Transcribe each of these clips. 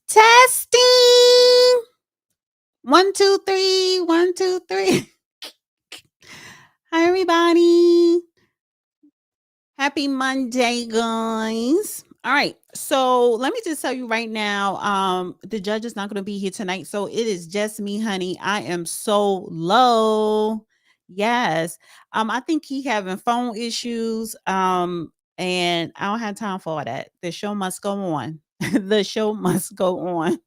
Testing. 1, 2, 3. 1, 2, 3. Hi, everybody. Happy Monday, guys. All right. So let me just tell you right now, the judge is not going to be here tonight. So it is just me, honey. I am so low. Yes. I think he having phone issues. And I don't have time for all that. The show must go on. The show must go on.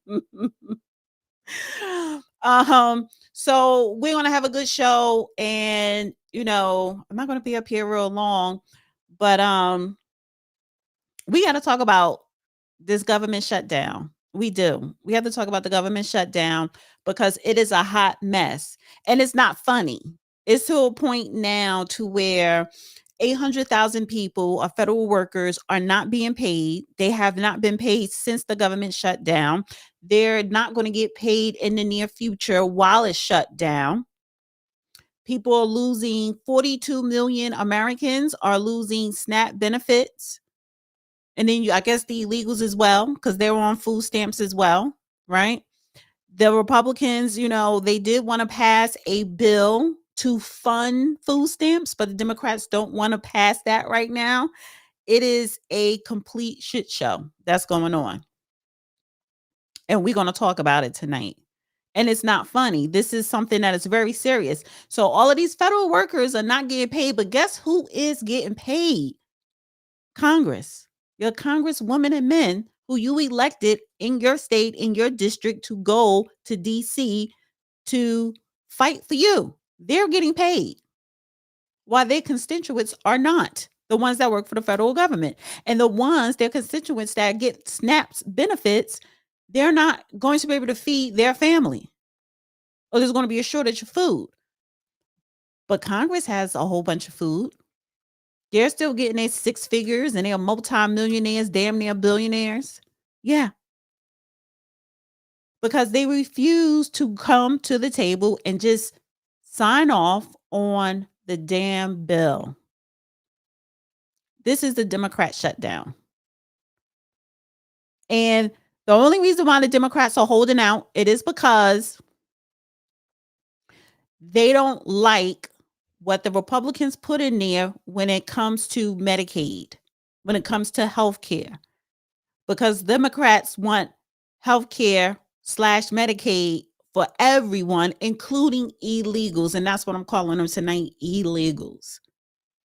So we're gonna have a good show, and I'm not gonna be up here real long, but we gotta talk about this government shutdown. We do. We have to talk about the government shutdown because it is a hot mess and it's not funny. It's to a point now to where 800,000 people or federal workers are not being paid. They have not been paid since the government shut down. They're not going to get paid in the near future while it's shut down. People are losing 42 million Americans are losing SNAP benefits. And then I guess the illegals as well, because they were on food stamps as well, right? The Republicans, they did want to pass a bill to fund food stamps, but the Democrats don't want to pass that right now. It is a complete shit show that's going on. And we're going to talk about it tonight. And it's not funny. This is something that is very serious. So all of these federal workers are not getting paid, but guess who is getting paid? Congress. Your congresswomen and men who you elected in your state, in your district to go to DC to fight for you. They're getting paid while their constituents are not. The ones that work for the federal government and their constituents that get SNAP's benefits, they're not going to be able to feed their family or there's going to be a shortage of food. But Congress has a whole bunch of food. They're still getting their six figures and they're multimillionaires, damn near billionaires. Yeah. Because they refuse to come to the table and just sign off on the damn bill. This is the Democrat shutdown. And the only reason why the Democrats are holding out, it is because they don't like what the Republicans put in there when it comes to Medicaid, when it comes to health care. Because Democrats want health care / Medicaid for everyone, including illegals. And that's what I'm calling them tonight, illegals.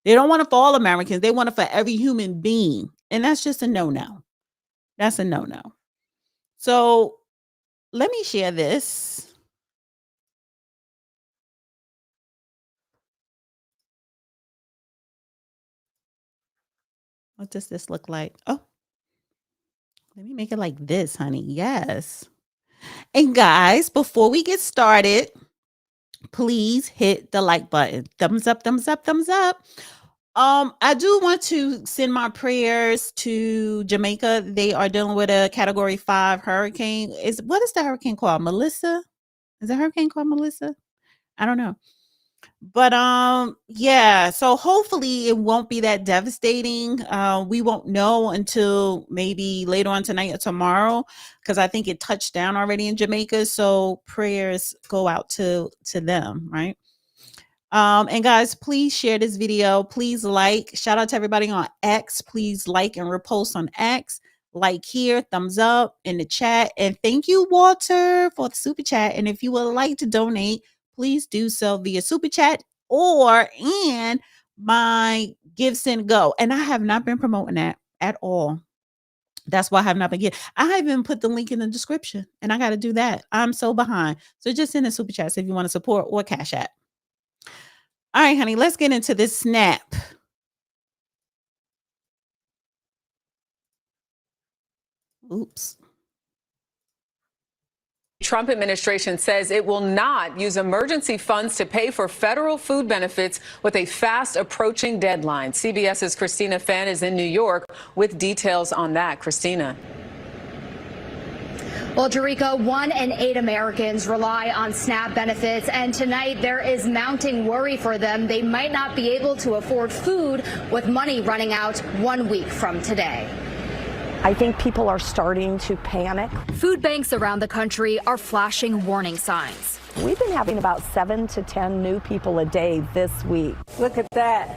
They don't want it for all Americans. They want it for every human being. And that's just a no-no. That's a no-no. So let me share this. What does this look like? Oh, let me make it like this, honey. Yes. And guys, before we get started, please hit the like button. Thumbs up, thumbs up, thumbs up. I do want to send my prayers to Jamaica. They are dealing with a Category 5 hurricane. What is the hurricane called? Melissa? Is the hurricane called Melissa? I don't know. But yeah, so hopefully it won't be that devastating. We won't know until maybe later on tonight or tomorrow, because I think it touched down already in Jamaica. So prayers go out to them, right? And guys, please share this video. Please like. Shout out to everybody on X. Please like and repost on X. Like here, thumbs up in the chat. And thank you, Walter, for the super chat. And if you would like to donate, please do so via super chat or in my Give Send Go. And I have not been promoting that at all. That's why I have not been getting. I haven't put the link in the description, and I got to do that. I'm so behind. So just send a super chat if you want to support or Cash App. All right, honey, let's get into this snap. Oops. Trump administration says it will not use emergency funds to pay for federal food benefits with a fast approaching deadline. CBS's Christina Fenn is in New York with details on that. Christina. Well, Jerica, 1 in 8 Americans rely on SNAP benefits, and tonight there is mounting worry for them. They might not be able to afford food with money running out 1 week from today. I think people are starting to panic. Food banks around the country are flashing warning signs. We've been having about 7 to 10 new people a day this week. Look at that.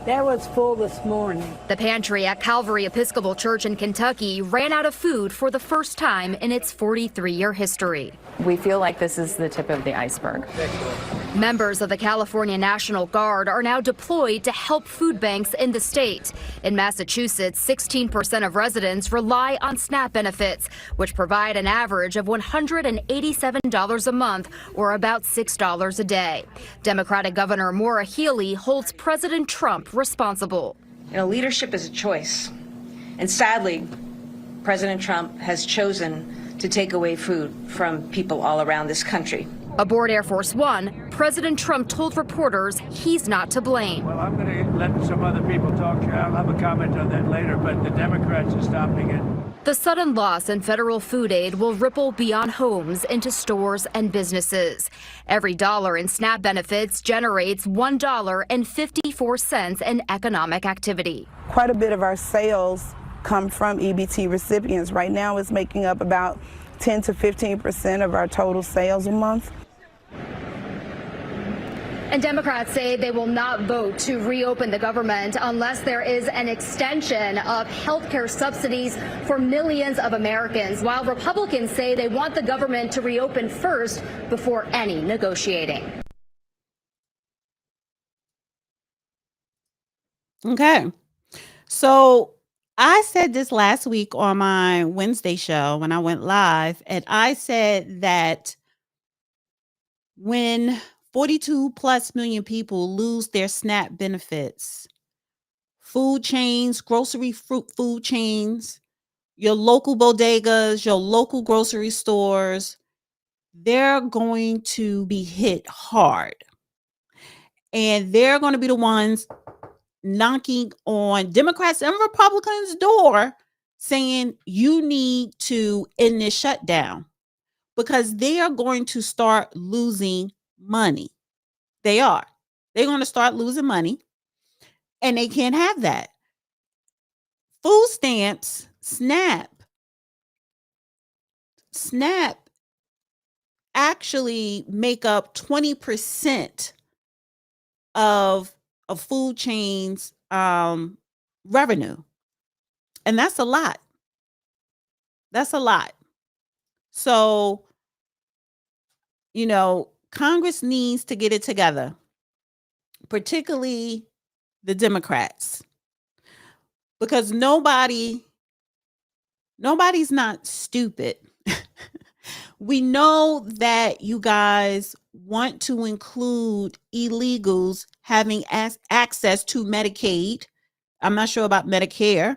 That was full this morning. The pantry at Calvary Episcopal Church in Kentucky ran out of food for the first time in its 43-year history. We feel like this is the tip of the iceberg. Members of the California National Guard are now deployed to help food banks in the state. In Massachusetts, 16% of residents rely on SNAP benefits, which provide an average of $187 a month, or about $6 a day. Democratic Governor Maura Healey holds President Trump responsible. You know, leadership is a choice. And sadly, President Trump has chosen to take away food from people all around this country. Aboard Air Force One, President Trump told reporters he's not to blame. Well, I'm going to let some other people talk. I'll have a comment on that later, but the Democrats are stopping it. The sudden loss in federal food aid will ripple beyond homes into stores and businesses. Every dollar in SNAP benefits generates $1.54 in economic activity. Quite a bit of our sales come from EBT recipients. Right now it's making up about 10 to 15% of our total sales a month. And Democrats say they will not vote to reopen the government unless there is an extension of health care subsidies for millions of Americans, while Republicans say they want the government to reopen first before any negotiating. Okay. So I said this last week on my Wednesday show when I went live, and I said that when 42 plus million people lose their SNAP benefits, food chains, grocery food chains, your local bodegas, your local grocery stores, they're going to be hit hard. And they're going to be the ones knocking on Democrats and Republicans' door saying you need to end this shutdown, because they are going to start losing money. They are. They're going to start losing money, and they can't have that. Food stamps, SNAP actually make up 20% of food chains revenue. And that's a lot. That's a lot. So, you know, Congress needs to get it together, particularly the Democrats, because nobody's not stupid. We know that you guys want to include illegals having access to Medicaid. I'm not sure about Medicare.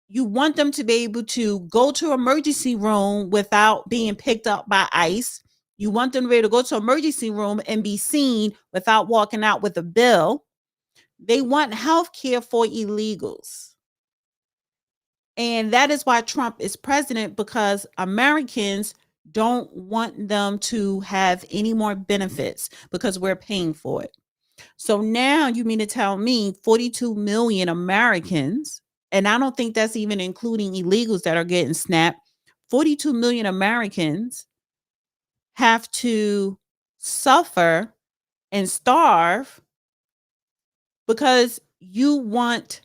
You want them to be able to go to emergency room without being picked up by ICE. You want them to be able to go to emergency room and be seen without walking out with a bill. They want health care for illegals. And that is why Trump is president, because Americans don't want them to have any more benefits because we're paying for it. So now you mean to tell me 42 million Americans, and I don't think that's even including illegals that are getting SNAP, 42 million Americans have to suffer and starve because you want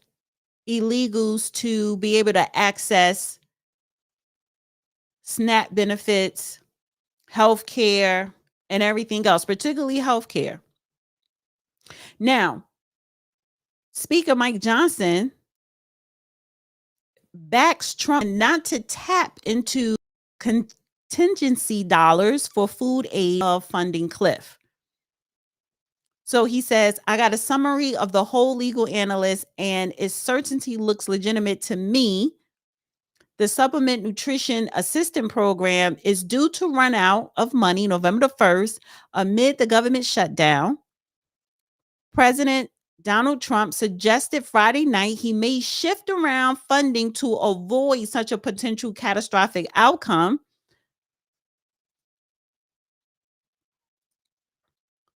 illegals to be able to access SNAP benefits, health care, and everything else, particularly health care. Now, Speaker Mike Johnson backs Trump not to tap into contingency dollars for food aid of funding cliff. So he says, I got a summary of the whole legal analyst, and its certainty looks legitimate to me. The Supplement Nutrition Assistance Program is due to run out of money November the 1st amid the government shutdown. President Donald Trump suggested Friday night he may shift around funding to avoid such a potential catastrophic outcome.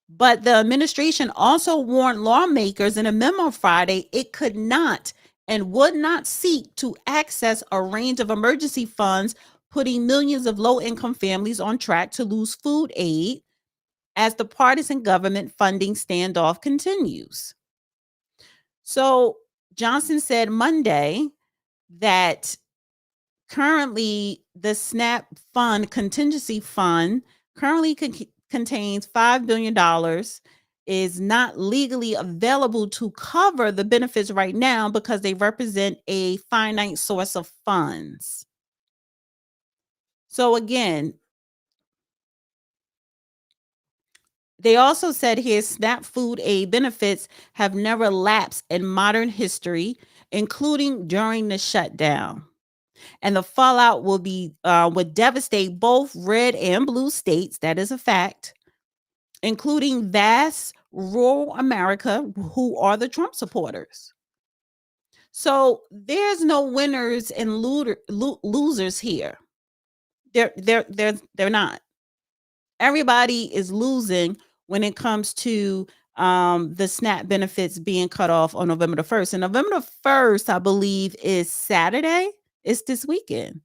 But the administration also warned lawmakers in a memo Friday it could not and would not seek to access a range of emergency funds, putting millions of low-income families on track to lose food aid as the partisan government funding standoff continues. So Johnson said Monday that currently the SNAP fund contingency fund currently contains $5 billion, is not legally available to cover the benefits right now because they represent a finite source of funds. So again, they also said here SNAP food aid benefits have never lapsed in modern history, including during the shutdown. And the fallout would devastate both red and blue states. That is a fact, including vast rural America, who are the Trump supporters. So there's no winners and losers here. They're not. Everybody is losing when it comes to the SNAP benefits being cut off on November the 1st. And November the 1st, I believe, is Saturday. It's this weekend.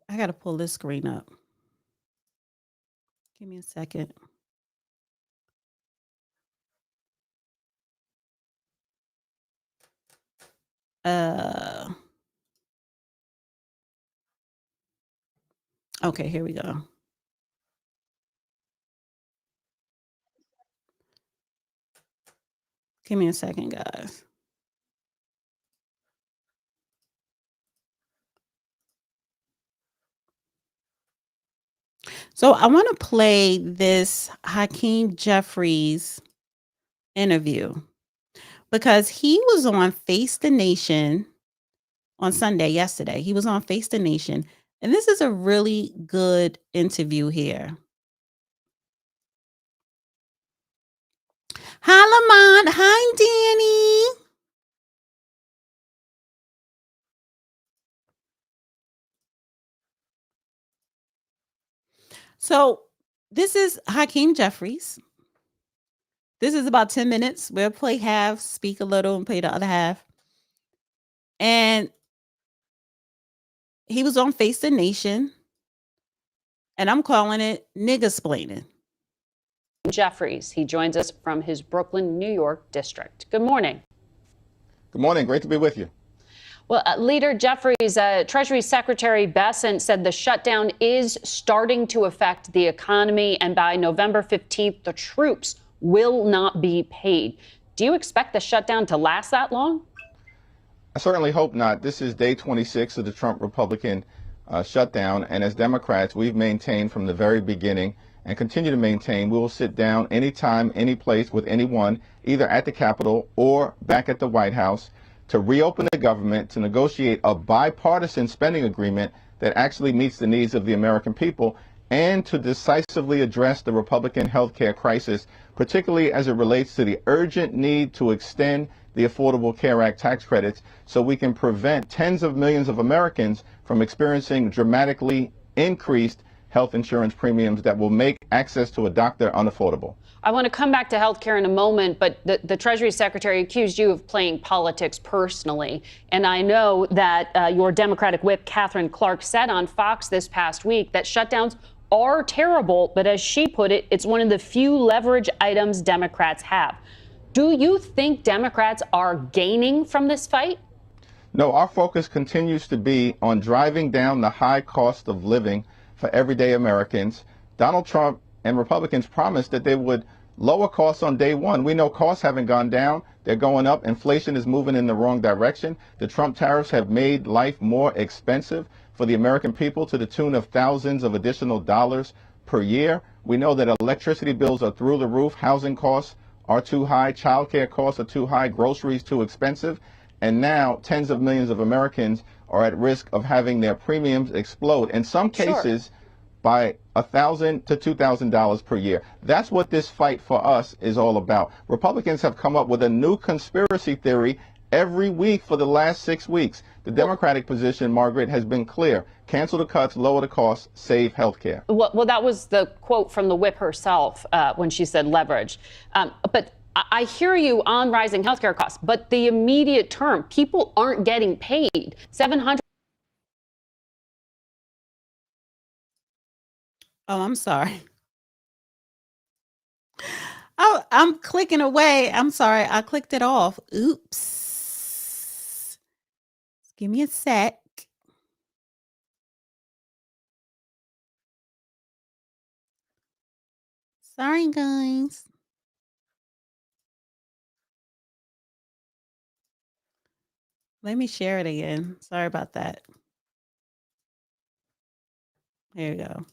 I got to pull this screen up. Give me a second. Okay, here we go. Give me a second, guys. So I want to play this Hakeem Jeffries interview because he was on Face the Nation on Sunday, yesterday. He was on Face the Nation, and this is a really good interview here. Hi, Lamont. Hi, Danny. So this is Hakeem Jeffries. This is about 10 minutes. We'll play half, speak a little, and play the other half. And he was on Face the Nation, and I'm calling it nigga-splaining. Jeffries. He joins us from his Brooklyn, New York district. Good morning. Good morning. Great to be with you. Well, Leader Jeffries, Treasury Secretary Bessent said the shutdown is starting to affect the economy, and by November 15th, the troops will not be paid. Do you expect the shutdown to last that long? I certainly hope not. This is day 26 of the Trump Republican shutdown, and as Democrats, we've maintained from the very beginning and continue to maintain we will sit down anytime, any place with anyone, either at the Capitol or back at the White House, to reopen the government, to negotiate a bipartisan spending agreement that actually meets the needs of the American people, and to decisively address the Republican health care crisis, particularly as it relates to the urgent need to extend the Affordable Care Act tax credits so we can prevent tens of millions of Americans from experiencing dramatically increased health insurance premiums that will make access to a doctor unaffordable. I want to come back to health care in a moment, but the Treasury Secretary accused you of playing politics personally. And I know that your Democratic whip, Catherine Clark, said on Fox this past week that shutdowns are terrible, but as she put it, it's one of the few leverage items Democrats have. Do you think Democrats are gaining from this fight? No, our focus continues to be on driving down the high cost of living for everyday Americans. Donald Trump and Republicans promised that they would lower costs on day one. We know costs haven't gone down. They're going up. Inflation is moving in the wrong direction. The Trump tariffs have made life more expensive for the American people to the tune of thousands of additional dollars per year. We know that electricity bills are through the roof. Housing costs are too high. Childcare costs are too high. Groceries too expensive. And now tens of millions of Americans are at risk of having their premiums explode. In some cases, by $1,000 to $2,000 per year. That's what this fight for us is all about. Republicans have come up with a new conspiracy theory every week for the last 6 weeks. The Democratic position, Margaret, has been clear. Cancel the cuts, lower the costs, save health care. Well, that was the quote from the whip herself when she said leverage. But I hear you on rising healthcare costs, but the immediate term, people aren't getting paid. 700. Oh, I'm sorry. I'm clicking away. I'm sorry. I clicked it off. Oops. Give me a sec. Sorry, guys. Let me share it again. Sorry about that. Here we go.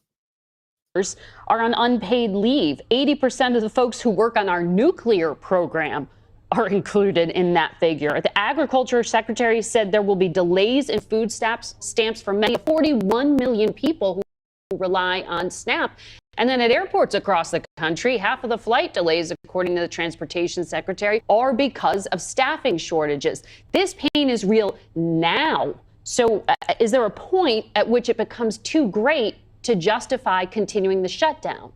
Are on unpaid leave. 80% of the folks who work on our nuclear program are included in that figure. The Agriculture Secretary said there will be delays in food stamps for many 41 million people who rely on SNAP. And then at airports across the country, half of the flight delays, according to the Transportation Secretary, are because of staffing shortages. This pain is real now. So is there a point at which it becomes too great to justify continuing the shutdown?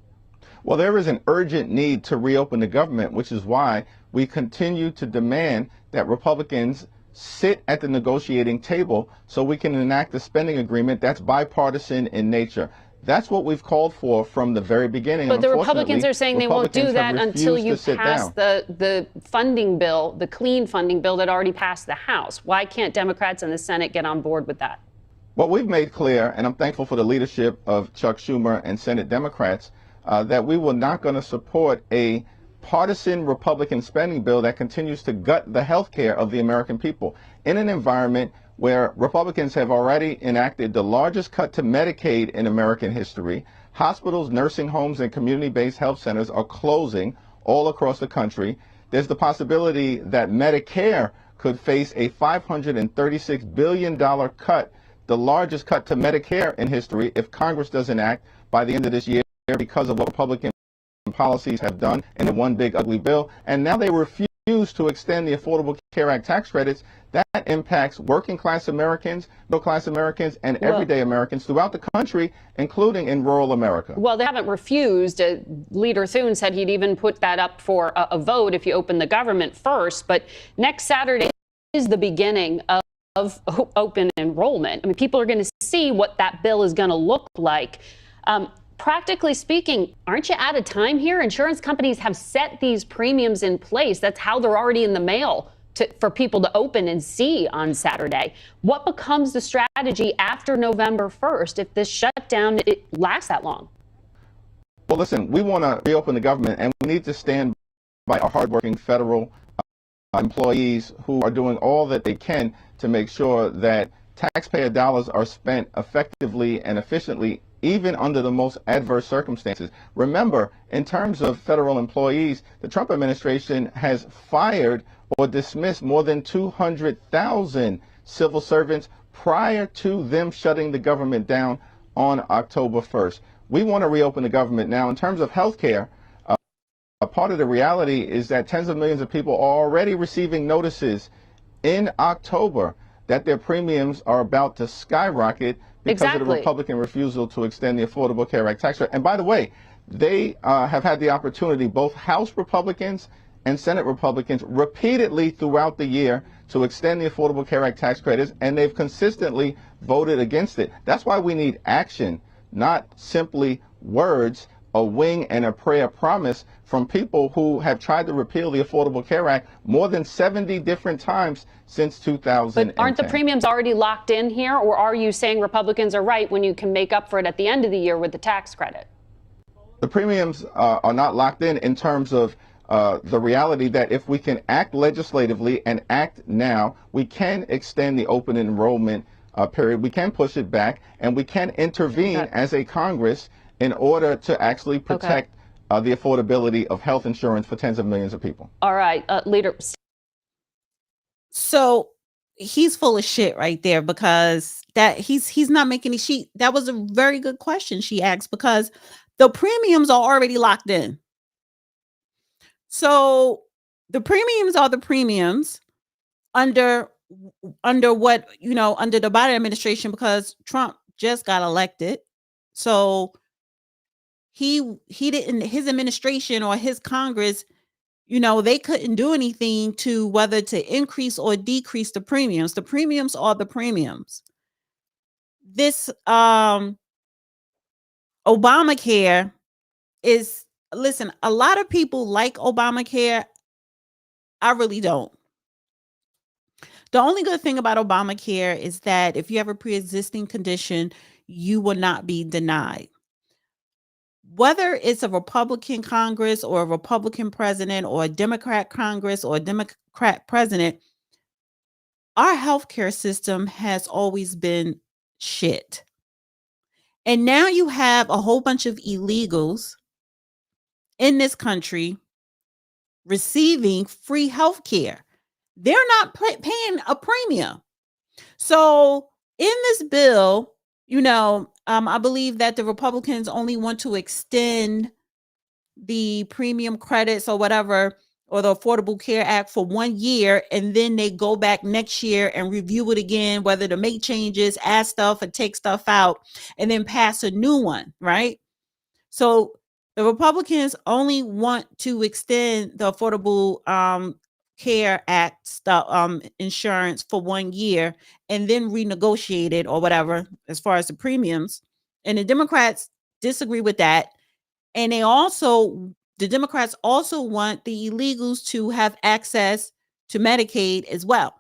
Well, there is an urgent need to reopen the government, which is why we continue to demand that Republicans sit at the negotiating table so we can enact a spending agreement that's bipartisan in nature. That's what we've called for from the very beginning. But the Republicans are saying they won't do that until you pass the funding bill, the clean funding bill that already passed the House. Why can't Democrats in the Senate get on board with that? Well, we've made clear, and I'm thankful for the leadership of Chuck Schumer and Senate Democrats, that we were not going to support a partisan Republican spending bill that continues to gut the health care of the American people in an environment where Republicans have already enacted the largest cut to Medicaid in American history. Hospitals, nursing homes, and community-based health centers are closing all across the country. There's the possibility that Medicare could face a $536 billion cut, the largest cut to Medicare in history, if Congress doesn't act by the end of this year because of what Republican policies have done in the one big ugly bill. And now they refuse to extend the Affordable Care Act tax credits. That impacts working class Americans, middle class Americans, and everyday Americans throughout the country, including in rural America. Well, they haven't refused. Leader Thune said he'd even put that up for a vote if you open the government first. But next Saturday is the beginning of open enrollment. I mean, people are going to see what that bill is going to look like. Practically speaking, aren't you out of time here? Insurance companies have set these premiums in place. That's how they're already in the mail for people to open and see on Saturday. What becomes the strategy after November 1st if this shutdown lasts that long? Well, listen, we want to reopen the government, and we need to stand by our hardworking federal employees who are doing all that they can to make sure that taxpayer dollars are spent effectively and efficiently, even under the most adverse circumstances. Remember, in terms of federal employees, the Trump administration has fired or dismissed more than 200,000 civil servants prior to them shutting the government down on October 1st. We want to reopen the government. Now, in terms of health care, a part of the reality is that tens of millions of people are already receiving notices in October that their premiums are about to skyrocket because of the Republican refusal to extend the Affordable Care Act tax credit. And by the way, they have had the opportunity, both House Republicans and Senate Republicans, repeatedly throughout the year to extend the Affordable Care Act tax credits, and they've consistently voted against it. That's why we need action, not simply words, a wing and a prayer promise from people who have tried to repeal the Affordable Care Act more than 70 different times since 2010. But aren't the premiums already locked in here, or are you saying Republicans are right when you can make up for it at the end of the year with the tax credit? The premiums are not locked in terms of the reality that if we can act legislatively and act now, we can extend the open enrollment period. We can push it back, and we can intervene as a Congress in order to actually protect the affordability of health insurance for tens of millions of people. All right, Leader. So he's full of shit right there, because that he's not making any that was a very good question she asked, because the premiums are already locked in. So the premiums are the premiums under under what, under the Biden administration, because Trump just got elected. So he didn't, his administration or his Congress, they couldn't do anything to whether to increase or decrease the premiums. The premiums are the premiums. This Obamacare is, listen, a lot of people like Obamacare. I really don't. The only good thing about Obamacare is that if you have a pre-existing condition, you will not be denied. Whether it's a Republican Congress or a Republican president or a Democrat Congress or a Democrat president, our healthcare system has always been shit. And now you have a whole bunch of illegals in this country receiving free healthcare. They're not paying a premium. So in this bill, I believe that the Republicans only want to extend the premium credits or whatever, or the Affordable Care Act for 1 year. And then they go back next year and review it again, whether to make changes, add stuff, or take stuff out, and then pass a new one, right? So the Republicans only want to extend the Affordable Care Act stuff, insurance for 1 year, and then renegotiate it or whatever as far as the premiums. And the Democrats disagree with that. And the Democrats also want the illegals to have access to Medicaid as well.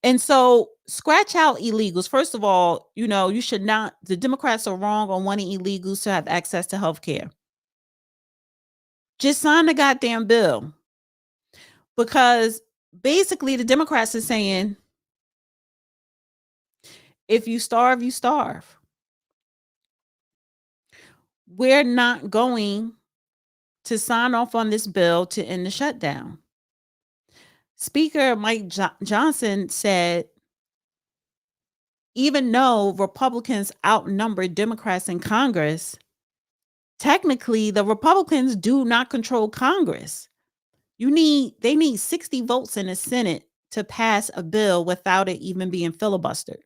And so scratch out illegals. First of all, you should not, the Democrats are wrong on wanting illegals to have access to health care. Just sign the goddamn bill. Because basically the Democrats are saying, if you starve, you starve. We're not going to sign off on this bill to end the shutdown. Speaker Mike Johnson said, even though Republicans outnumber Democrats in Congress, technically the Republicans do not control Congress. They need 60 votes in the Senate to pass a bill without it even being filibustered.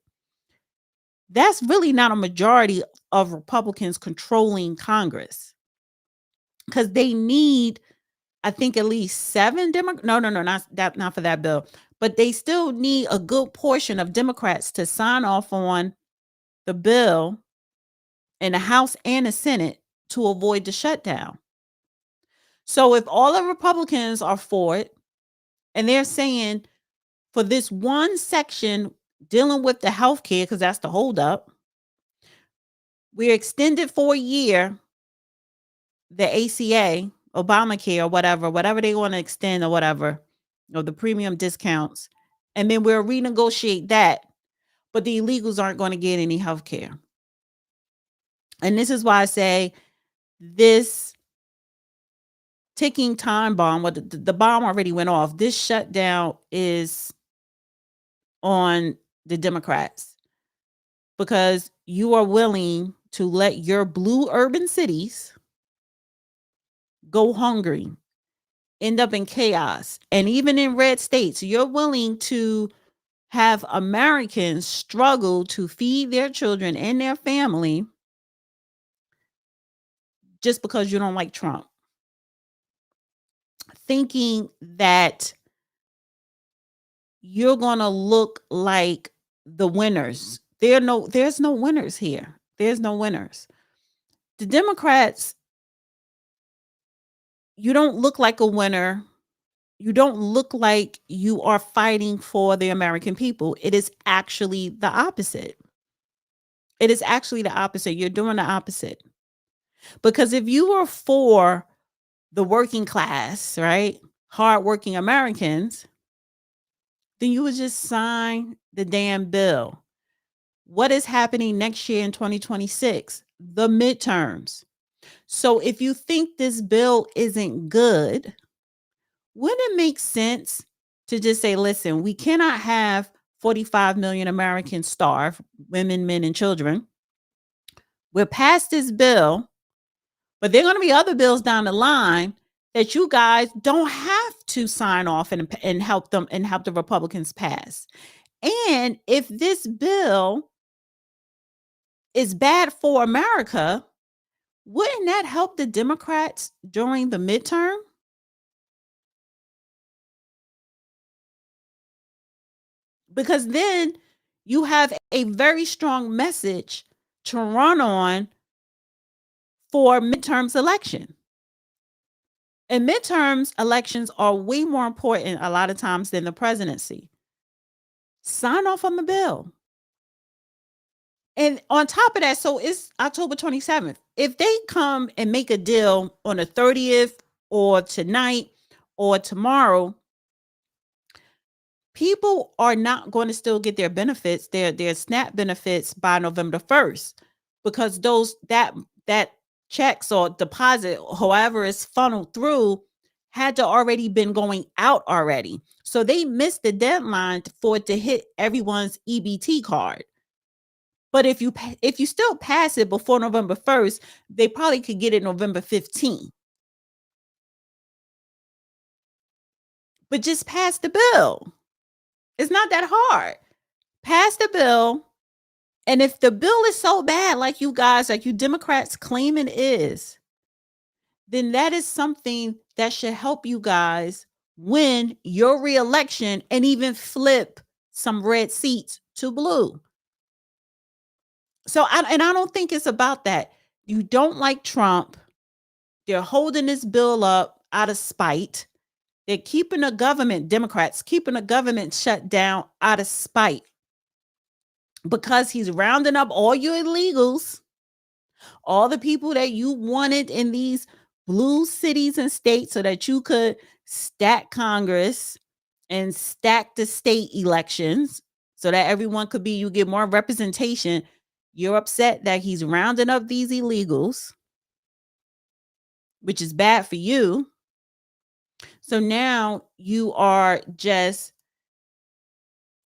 That's really not a majority of Republicans controlling Congress, because they need, I think, at least 7 Democrats. No, not for that bill. But they still need a good portion of Democrats to sign off on the bill in the House and the Senate to avoid the shutdown. So if all the Republicans are for it, and they're saying for this one section dealing with the health care, because that's the holdup, we're extended for a year, the ACA, Obamacare, or whatever they want to extend or whatever, or the premium discounts. And then we'll renegotiate that. But the illegals aren't going to get any health care. And this is why I say this ticking time bomb, the bomb already went off. This shutdown is on the Democrats, because you are willing to let your blue urban cities go hungry, end up in chaos. And even in red states, you're willing to have Americans struggle to feed their children and their family just because you don't like Trump, thinking that you're going to look like the winners. There's no winners here. There's no winners. The Democrats, you don't look like a winner. You don't look like you are fighting for the American people. It is actually the opposite. It is actually the opposite. You're doing the opposite. Because if you were for the working class, right, hardworking Americans, then you would just sign the damn bill. What is happening next year in 2026? The midterms. So if you think this bill isn't good, wouldn't it make sense to just say, listen, we cannot have 45 million Americans starve, women, men, and children. We'll pass this bill, but there are going to be other bills down the line that you guys don't have to sign off and help them and help the Republicans pass. And if this bill is bad for America, wouldn't that help the Democrats during the midterm? Because then you have a very strong message to run on for midterms election. And midterms elections are way more important a lot of times than the presidency. Sign off on the bill. And on top of that, so it's October 27th. If they come and make a deal on the 30th or tonight or tomorrow, people are not going to still get their benefits, their SNAP benefits by November 1st, because that checks or deposit, however it's funneled through, had to already been going out already. So they missed the deadline for it to hit everyone's EBT card. But if you still pass it before November 1st, they probably could get it November 15th. But just pass the bill. It's not that hard. Pass the bill. And if the bill is so bad, like you guys, like you Democrats claim it is, then that is something that should help you guys win your reelection and even flip some red seats to blue. So I don't think it's about that. You don't like Trump. They're holding this bill up out of spite. They're keeping the government, Democrats, keeping the government shut down out of spite because he's rounding up all your illegals, all the people that you wanted in these blue cities and states so that you could stack Congress and stack the state elections so that everyone could be, you get more representation. You're upset that he's rounding up these illegals, which is bad for you. So now you are just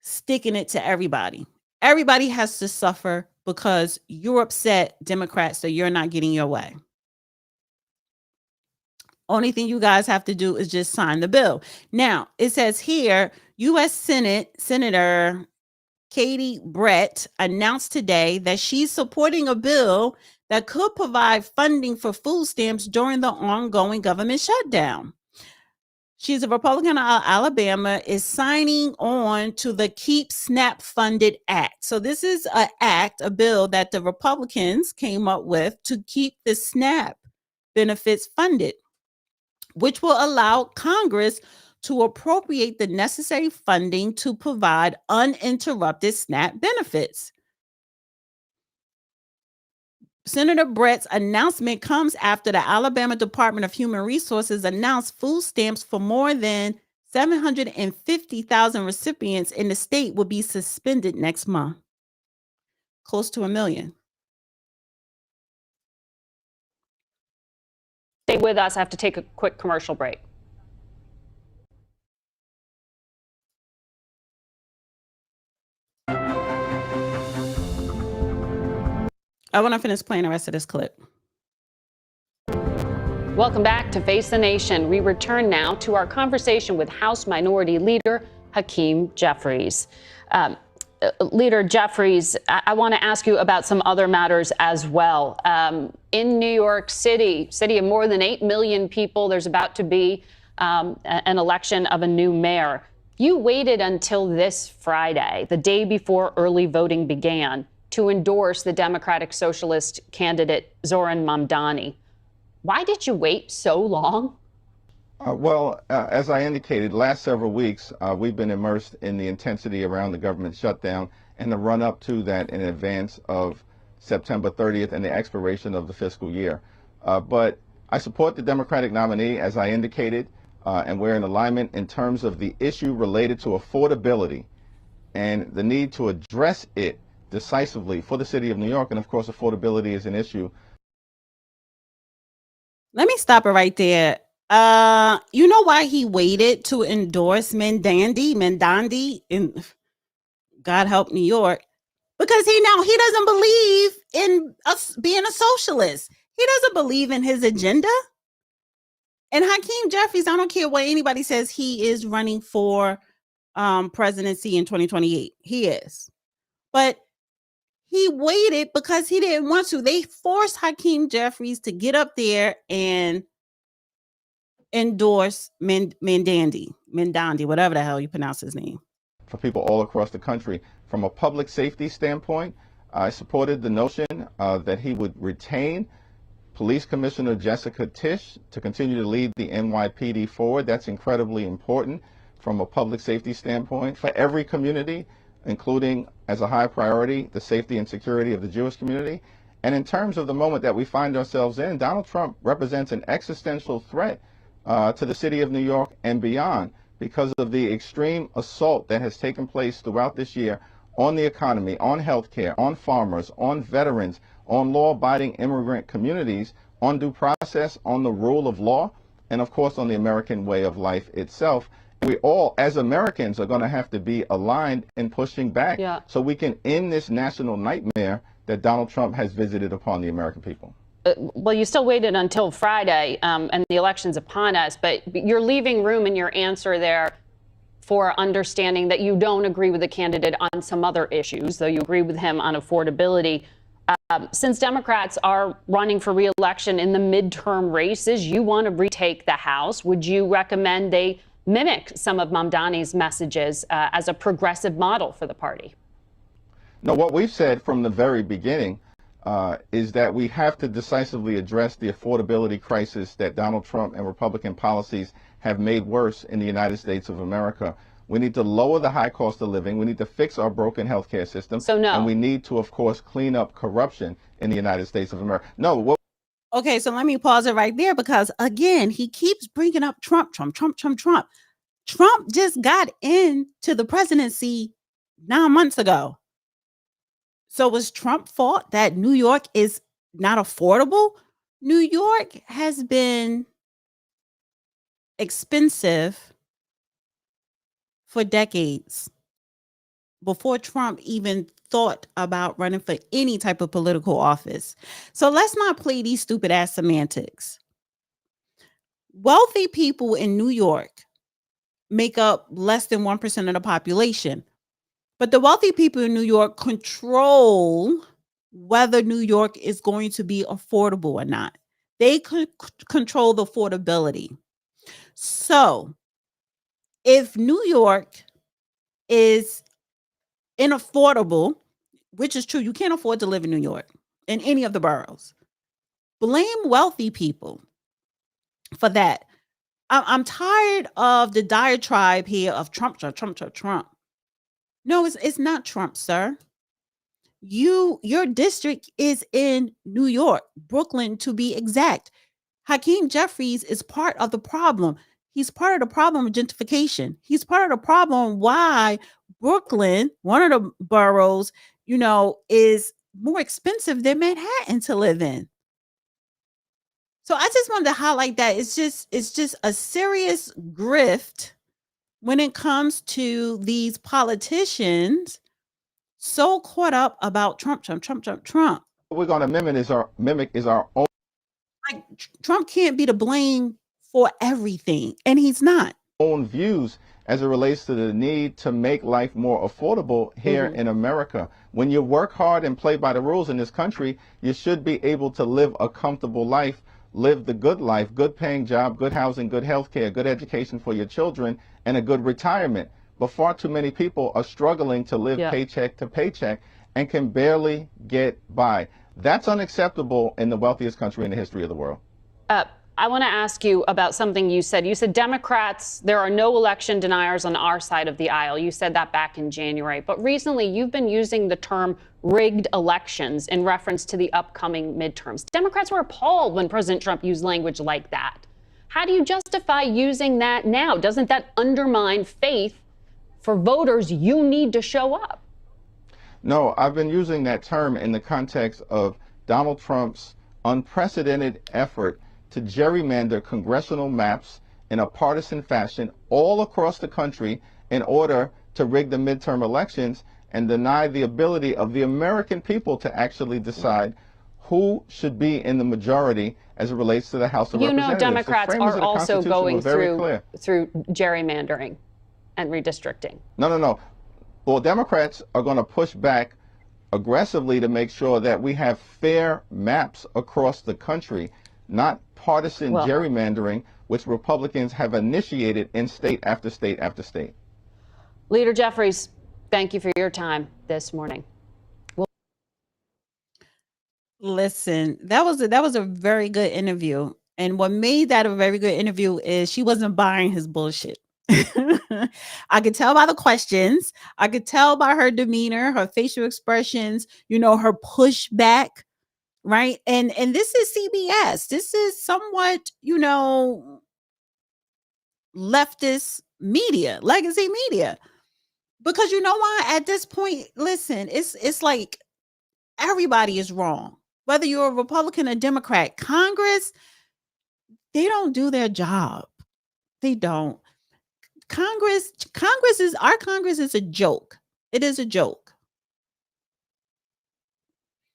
sticking it to everybody. Everybody has to suffer because you're upset, Democrats, so you're not getting your way. Only thing you guys have to do is just sign the bill. Now, it says here, U.S. Senator Katie Brett announced today that she's supporting a bill that could provide funding for food stamps during the ongoing government shutdown. She's a Republican out of Alabama, is signing on to the Keep SNAP Funded Act. So this is a bill that the Republicans came up with to keep the SNAP benefits funded, which will allow Congress to appropriate the necessary funding to provide uninterrupted SNAP benefits. Senator Brett's announcement comes after the Alabama Department of Human Resources announced food stamps for more than 750,000 recipients in the state will be suspended next month. Close to 1 million. Stay with us. I have to take a quick commercial break. I want to finish playing the rest of this clip. Welcome back to Face the Nation. We return now to our conversation with House Minority Leader Hakeem Jeffries. Leader Jeffries, I want to ask you about some other matters as well. In New York City of more than 8 million people, there's about to be an election of a new mayor. You waited until this Friday, the day before early voting began, to endorse the Democratic Socialist candidate Zoran Mamdani. Why did you wait so long? As I indicated, last several weeks, we've been immersed in the intensity around the government shutdown and the run up to that in advance of September 30th and the expiration of the fiscal year. But I support the Democratic nominee, as I indicated, and we're in alignment in terms of the issue related to affordability and the need to address it decisively for the city of New York. And of course, affordability is an issue. Let me stop it right there. You know why he waited to endorse Mendandi, and God help New York? Because he doesn't believe in us being a socialist. He doesn't believe in his agenda. And Hakeem Jeffries, I don't care what anybody says, he is running for presidency in 2028. He is. But he waited because he didn't want to. They forced Hakeem Jeffries to get up there and endorse Mendandi, whatever the hell you pronounce his name. For people all across the country, from a public safety standpoint, I supported the notion that he would retain Police Commissioner Jessica Tisch to continue to lead the NYPD forward. That's incredibly important from a public safety standpoint for every community, including as a high priority, the safety and security of the Jewish community. And in terms of the moment that we find ourselves in, Donald Trump represents an existential threat to the city of New York and beyond because of the extreme assault that has taken place throughout this year on the economy, on healthcare, on farmers, on veterans, on law-abiding immigrant communities, on due process, on the rule of law, and of course on the American way of life itself. We all, as Americans, are going to have to be aligned in pushing back so we can end this national nightmare that Donald Trump has visited upon the American people. Well, you still waited until Friday, and the election's upon us, but you're leaving room in your answer there for understanding that you don't agree with the candidate on some other issues, though you agree with him on affordability. Since Democrats are running for re-election in the midterm races, you want to retake the House. Would you recommend they mimic some of Mamdani's messages as a progressive model for the party? No, what we've said from the very beginning is that we have to decisively address the affordability crisis that Donald Trump and Republican policies have made worse in the United States of America. We need to lower the high cost of living. We need to fix our broken healthcare system. So no. And we need to, of course, clean up corruption in the United States of America. No. Okay, so let me pause it right there because, again, he keeps bringing up Trump. Trump just got into the presidency 9 months ago. So was Trump's fault that New York is not affordable? New York has been expensive for decades before Trump even thought about running for any type of political office. So let's not play these stupid ass semantics. Wealthy people in New York make up less than 1% of the population. But the wealthy people in New York control whether New York is going to be affordable or not. They could control the affordability. So if New York is inaffordable, which is true, you can't afford to live in New York in any of the boroughs, blame wealthy people for that. I'm tired of the diatribe here of Trump. No, it's not Trump, sir. Your district is in New York, Brooklyn to be exact. Hakeem Jeffries is part of the problem. He's part of the problem of gentrification. He's part of the problem why Brooklyn, one of the boroughs, is more expensive than Manhattan to live in. So I just wanted to highlight that it's just a serious grift when it comes to these politicians so caught up about Trump. What we're going to mimic is our own. Like, Trump can't be to blame for everything, and he's not. Own views as it relates to the need to make life more affordable here in America. When you work hard and play by the rules in this country, you should be able to live a comfortable life, live the good life, good paying job, good housing, good health care, good education for your children, and a good retirement. But far too many people are struggling to live paycheck to paycheck and can barely get by. That's unacceptable in the wealthiest country in the history of the world. I want to ask you about something you said. You said Democrats, there are no election deniers on our side of the aisle. You said that back in January. But recently, you've been using the term rigged elections in reference to the upcoming midterms. Democrats were appalled when President Trump used language like that. How do you justify using that now? Doesn't that undermine faith for voters you need to show up? No, I've been using that term in the context of Donald Trump's unprecedented effort to gerrymander congressional maps in a partisan fashion all across the country in order to rig the midterm elections and deny the ability of the American people to actually decide who should be in the majority as it relates to the House of You know, Representatives. Democrats The framers are of the also Constitution going were very clear. through gerrymandering and redistricting. No. Well, Democrats are going to push back aggressively to make sure that we have fair maps across the country, not partisan gerrymandering, which Republicans have initiated in state after state after state. Leader Jeffries, thank you for your time this morning. Listen, that was a very good interview. And what made that a very good interview is she wasn't buying his bullshit. I could tell by the questions. I could tell by her demeanor, her facial expressions, her pushback, right? And this is CBS. This is somewhat, leftist media, legacy media. Because you know why? At this point, listen, it's like everybody is wrong. Whether you're a Republican or Democrat, Congress, they don't do their job. They don't. Our Congress is a joke. It is a joke.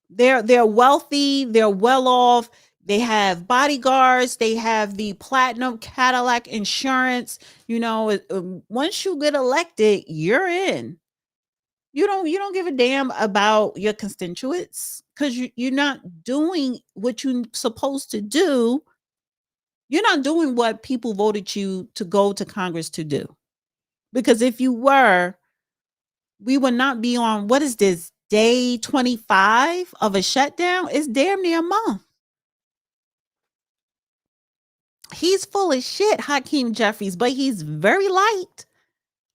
They're wealthy, they're well off, they have bodyguards, they have the platinum Cadillac insurance. Once you get elected, you're in. You don't give a damn about your constituents because you're not doing what you're supposed to do. You're not doing what people voted you to go to Congress to do. Because if you were, we would not be on, what is this, day 25 of a shutdown? It's damn near a month. He's full of shit, Hakeem Jeffries, but he's very light.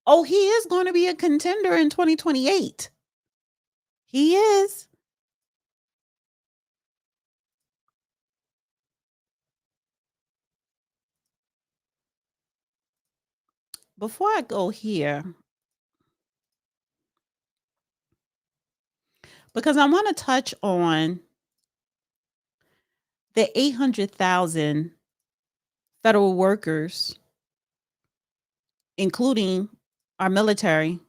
Oh, he is going to be a contender in 2028. He is. Before I go here, because I want to touch on the 800,000 federal workers, including our military,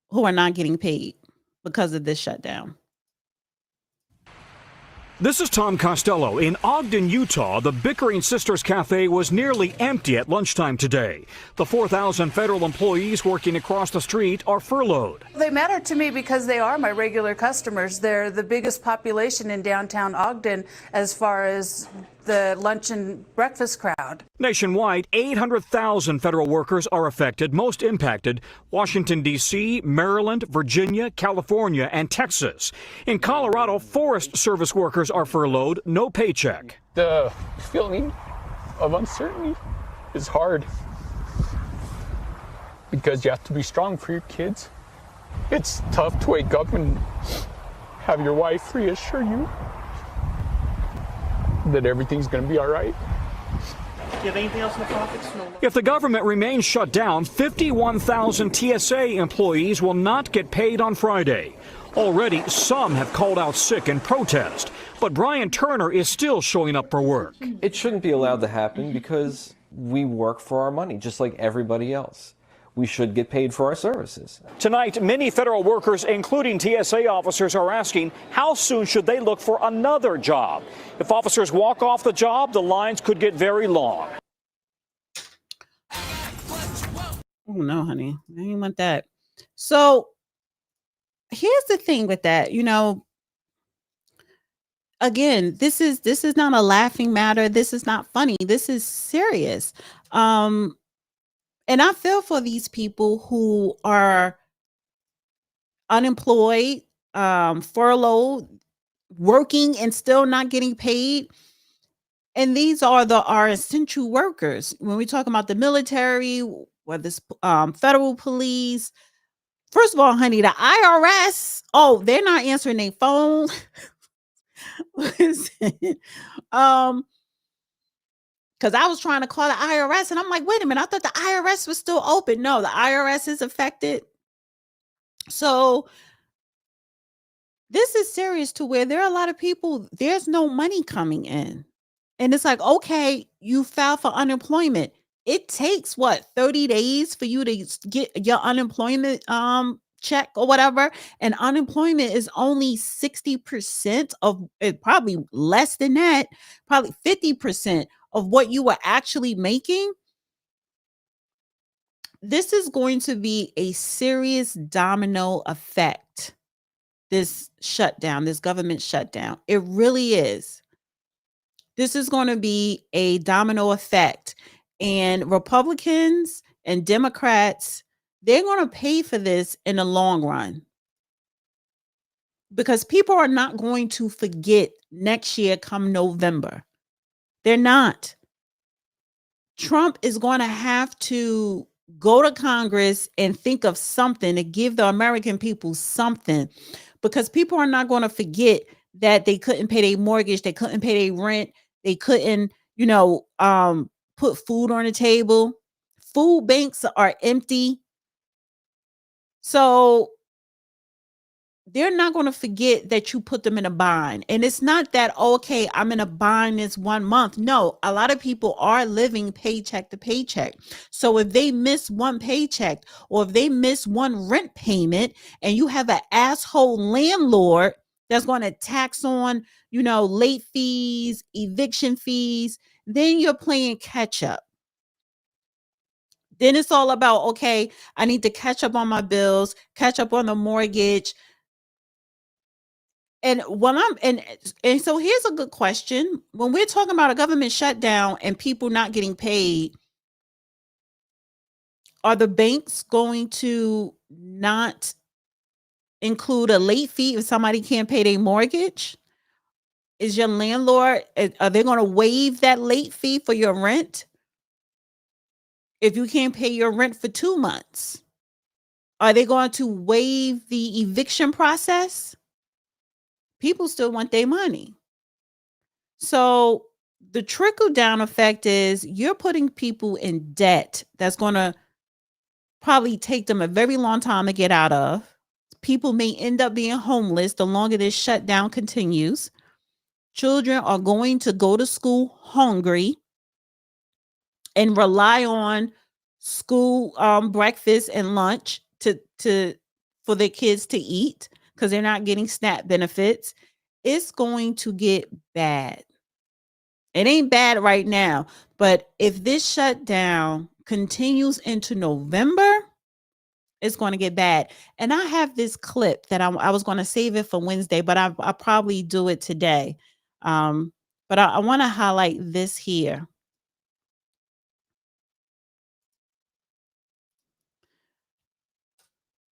who are not getting paid because of this shutdown. This is Tom Costello. In Ogden, Utah, the Bickering Sisters Cafe was nearly empty at lunchtime today. The 4,000 federal employees working across the street are furloughed. They matter to me because they are my regular customers. They're the biggest population in downtown Ogden as far as the lunch and breakfast crowd. Nationwide, 800,000 federal workers are affected, most impacted Washington, D.C., Maryland, Virginia, California, and Texas. In Colorado, Forest Service workers are furloughed, no paycheck. The feeling of uncertainty is hard because you have to be strong for your kids. It's tough to wake up and have your wife reassure you that everything's going to be all right. Do you have anything else in the pockets? No. If the government remains shut down, 51,000 TSA employees will not get paid on Friday. Already, some have called out sick in protest, but Brian Turner is still showing up for work. It shouldn't be allowed to happen because we work for our money, just like everybody else. We should get paid for our services. Tonight, many federal workers, including TSA officers, are asking how soon should they look for another job. If officers walk off the job, the lines could get very long. Oh, no, honey. I didn't want that. So here's the thing with that. Again, this is not a laughing matter. This is not funny. This is serious. And I feel for these people who are unemployed, furloughed, working and still not getting paid. And these are our essential workers. When we talk about the military, whether it's federal police, first of all, honey, the IRS, they're not answering their phone. Listen, because I was trying to call the IRS and I'm like, wait a minute, I thought the IRS was still open. No, the IRS is affected. So this is serious to where there are a lot of people, there's no money coming in. And it's like, okay, you filed for unemployment. It takes 30 days for you to get your unemployment check or whatever, and unemployment is only 60% of it, probably less than that, probably 50% of what you were actually making, this is going to be a serious domino effect. This shutdown, this government shutdown, it really is. This is going to be a domino effect. And Republicans and Democrats, they're going to pay for this in the long run, because people are not going to forget next year come November. They're not. Trump is going to have to go to Congress and think of something to give the American people something, because people are not going to forget that they couldn't pay their mortgage, they couldn't pay their rent, they couldn't, put food on the table. Food banks are empty. So they're not going to forget that you put them in a bind. And it's not that, okay, I'm in a bind this 1 month. No, a lot of people are living paycheck to paycheck. So if they miss one paycheck, or if they miss one rent payment, and you have an asshole landlord that's going to tax on, late fees, eviction fees, then you're playing catch up. Then it's all about, okay, I need to catch up on my bills, catch up on the mortgage. And and so here's a good question. When we're talking about a government shutdown and people not getting paid, are the banks going to not include a late fee if somebody can't pay their mortgage? Is your landlord, are they going to waive that late fee for your rent if you can't pay your rent for 2 months? Are they going to waive the eviction process? People still want their money. So the trickle down effect is you're putting people in debt that's going to probably take them a very long time to get out of. People may end up being homeless the longer this shutdown continues. Children are going to go to school hungry and rely on school breakfast and lunch for their kids to eat, because they're not getting SNAP benefits. It's going to get bad. It ain't bad right now, but if this shutdown continues into November, it's going to get bad. And I have this clip that I was going to save it for Wednesday, but I'll probably do it today. But I want to highlight this here.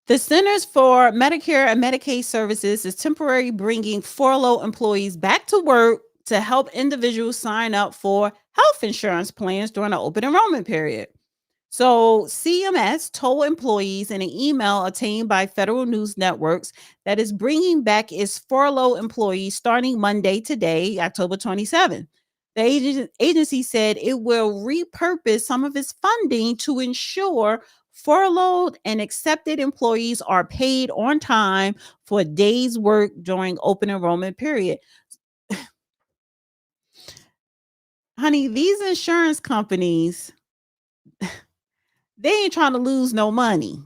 The Centers for Medicare and Medicaid Services is temporarily bringing furloughed employees back to work to help individuals sign up for health insurance plans during the open enrollment period. So CMS told employees in an email obtained by federal news networks that is bringing back its furloughed employees starting Monday today, October 27th. The agency said it will repurpose some of its funding to ensure furloughed and accepted employees are paid on time for days work during open enrollment period. Honey, these insurance companies, they ain't trying to lose no money.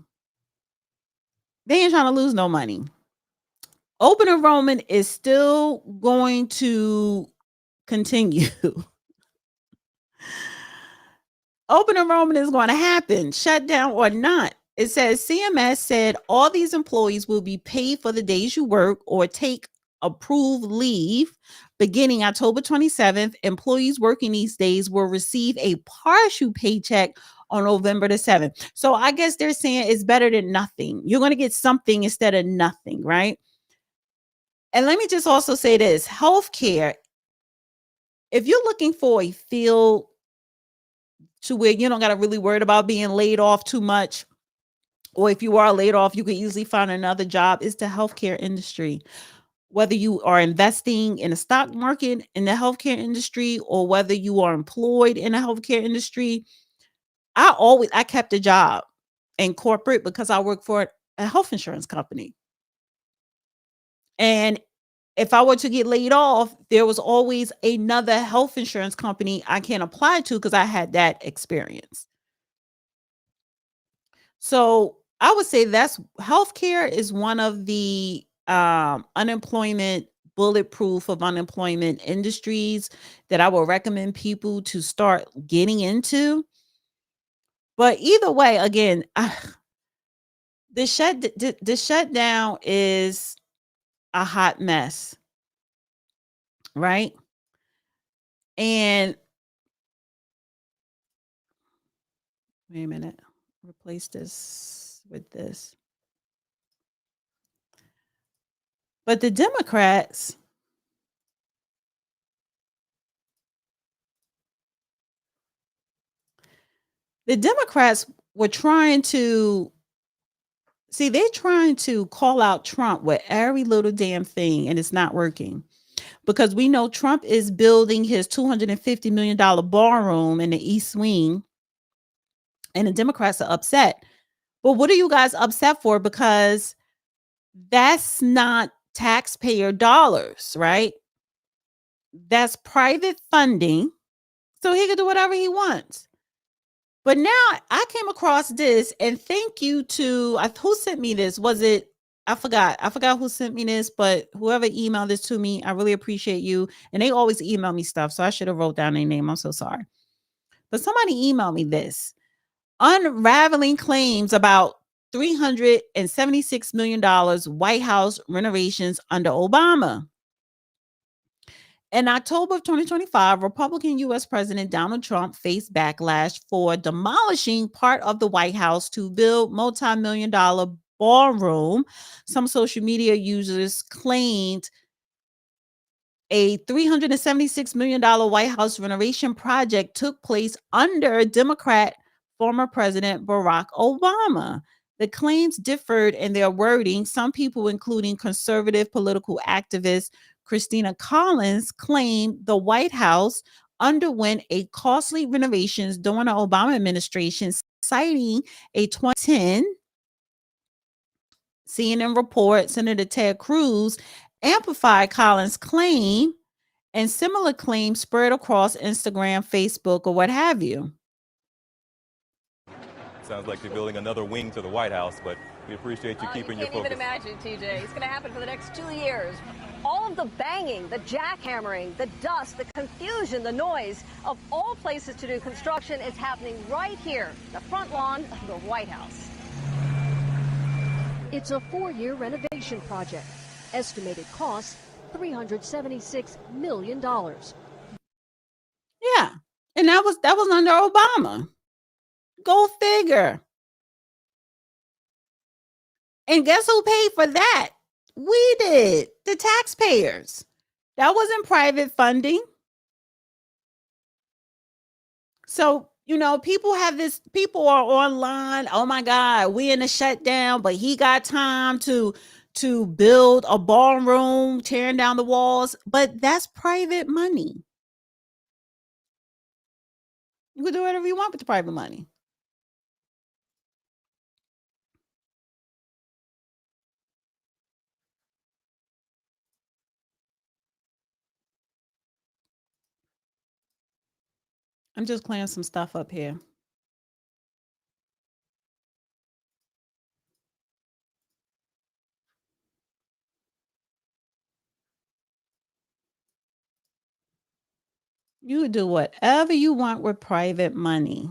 They ain't trying to lose no money. Open enrollment is still going to continue. Open enrollment is going to happen, shutdown or not. It says CMS said all these employees will be paid for the days you work or take approved leave beginning October 27th. Employees working these days will receive a partial paycheck on November the 7th. So I guess they're saying it's better than nothing. You're going to get something instead of nothing, right? And let me just also say this, healthcare, if you're looking for a field to where you don't got to really worry about being laid off too much, or if you are laid off, you can easily find another job, it's the healthcare industry. Whether you are investing in the stock market in the healthcare industry, or whether you are employed in the healthcare industry, I kept a job in corporate because I work for a health insurance company. And if I were to get laid off, there was always another health insurance company I can apply to because I had that experience. So I would say that's healthcare is one of the unemployment bulletproof of unemployment industries that I would recommend people to start getting into. But either way, again, the shutdown is a hot mess, right? And wait a minute, replace this with this. But the Democrats, were trying to see, they're trying to call out Trump with every little damn thing, and it's not working. Because we know Trump is building his $250 million ballroom in the East Wing, and the Democrats are upset. But what are you guys upset for? Because that's not taxpayer dollars, right? That's private funding. So he can do whatever he wants. But now I came across this, and thank you to who sent me this. Was it? I forgot who sent me this, but whoever emailed this to me, I really appreciate you. And they always email me stuff, so I should have wrote down their name. I'm so sorry. But somebody emailed me this. Unraveling claims about $376 million White House renovations under Obama. In October of 2025, Republican U.S. President Donald Trump faced backlash for demolishing part of the White House to build multi-million-dollar ballroom. Some social media users claimed a $376 million White House renovation project took place under Democrat former President Barack Obama. The claims differed in their wording. Some people, including conservative political activist Christina Collins, claimed the White House underwent a costly renovations during the Obama administration, citing a 2010 CNN report. Senator Ted Cruz amplified Collins' claim, and similar claims spread across Instagram, Facebook, or what have you. Sounds like they're building another wing to the White House, but we appreciate you keeping your focus. You can't even imagine, TJ. It's going to happen for the next 2 years. All of the banging, the jackhammering, the dust, the confusion, the noise of all places to do construction is happening right here, the front lawn of the White House. It's a 4-year renovation project. Estimated cost, $376 million. Yeah. And that was under Obama. Go figure. And guess who paid for that? We did. The taxpayers. That wasn't private funding. So, people are online. Oh my God, we in a shutdown, but he got time to build a ballroom, tearing down the walls. But that's private money. You can do whatever you want with the private money. I'm just clearing some stuff up here. You do whatever you want with private money.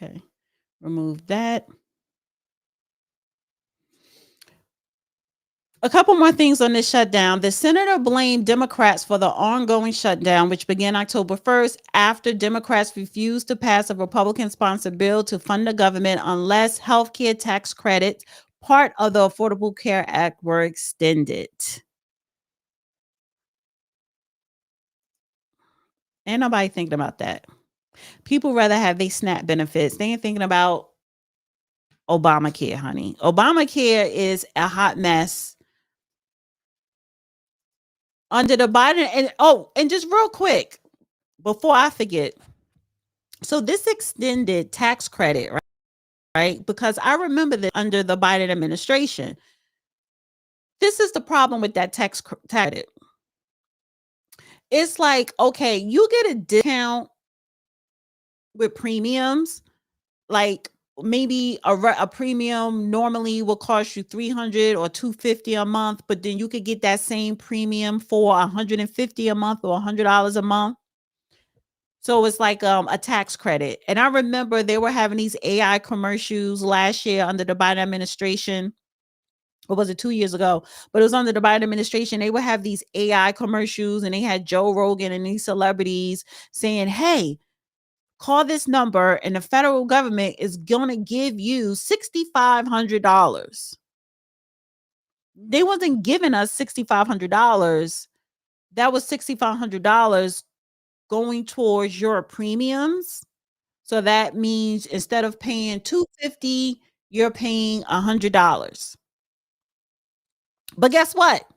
Okay. Remove that. A couple more things on this shutdown. The senator blamed Democrats for the ongoing shutdown, which began October 1st after Democrats refused to pass a Republican-sponsored bill to fund the government unless healthcare tax credits, part of the Affordable Care Act, were extended. Ain't nobody thinking about that. People rather have their SNAP benefits. They ain't thinking about Obamacare, honey. Obamacare is a hot mess. Under the Biden, and just real quick, before I forget. So this extended tax credit, right? Because I remember that under the Biden administration. This is the problem with that tax credit. It's like, okay, you get a discount with premiums, like maybe a premium normally will cost you $300 or $250 a month, but then you could get that same premium for $150 a month or $100 a month. So it's like a tax credit. And I remember they were having these AI commercials last year under the Biden administration. Or was it 2 years ago? But it was under the Biden administration. They would have these AI commercials and they had Joe Rogan and these celebrities saying, hey, call this number and the federal government is going to give you $6,500. They wasn't giving us $6,500. That was $6,500 going towards your premiums. So that means instead of paying $250, you're paying $100. But guess what?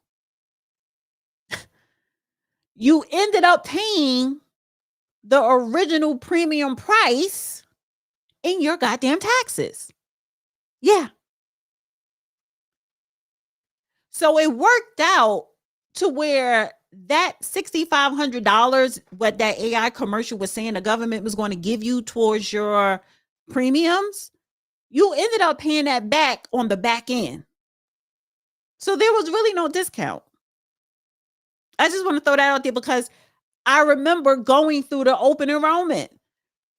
You ended up paying the original premium price in your goddamn taxes. Yeah. So it worked out to where that $6,500, what that AI commercial was saying the government was going to give you towards your premiums, you ended up paying that back on the back end. So there was really no discount. I just want to throw that out there because I remember going through the open enrollment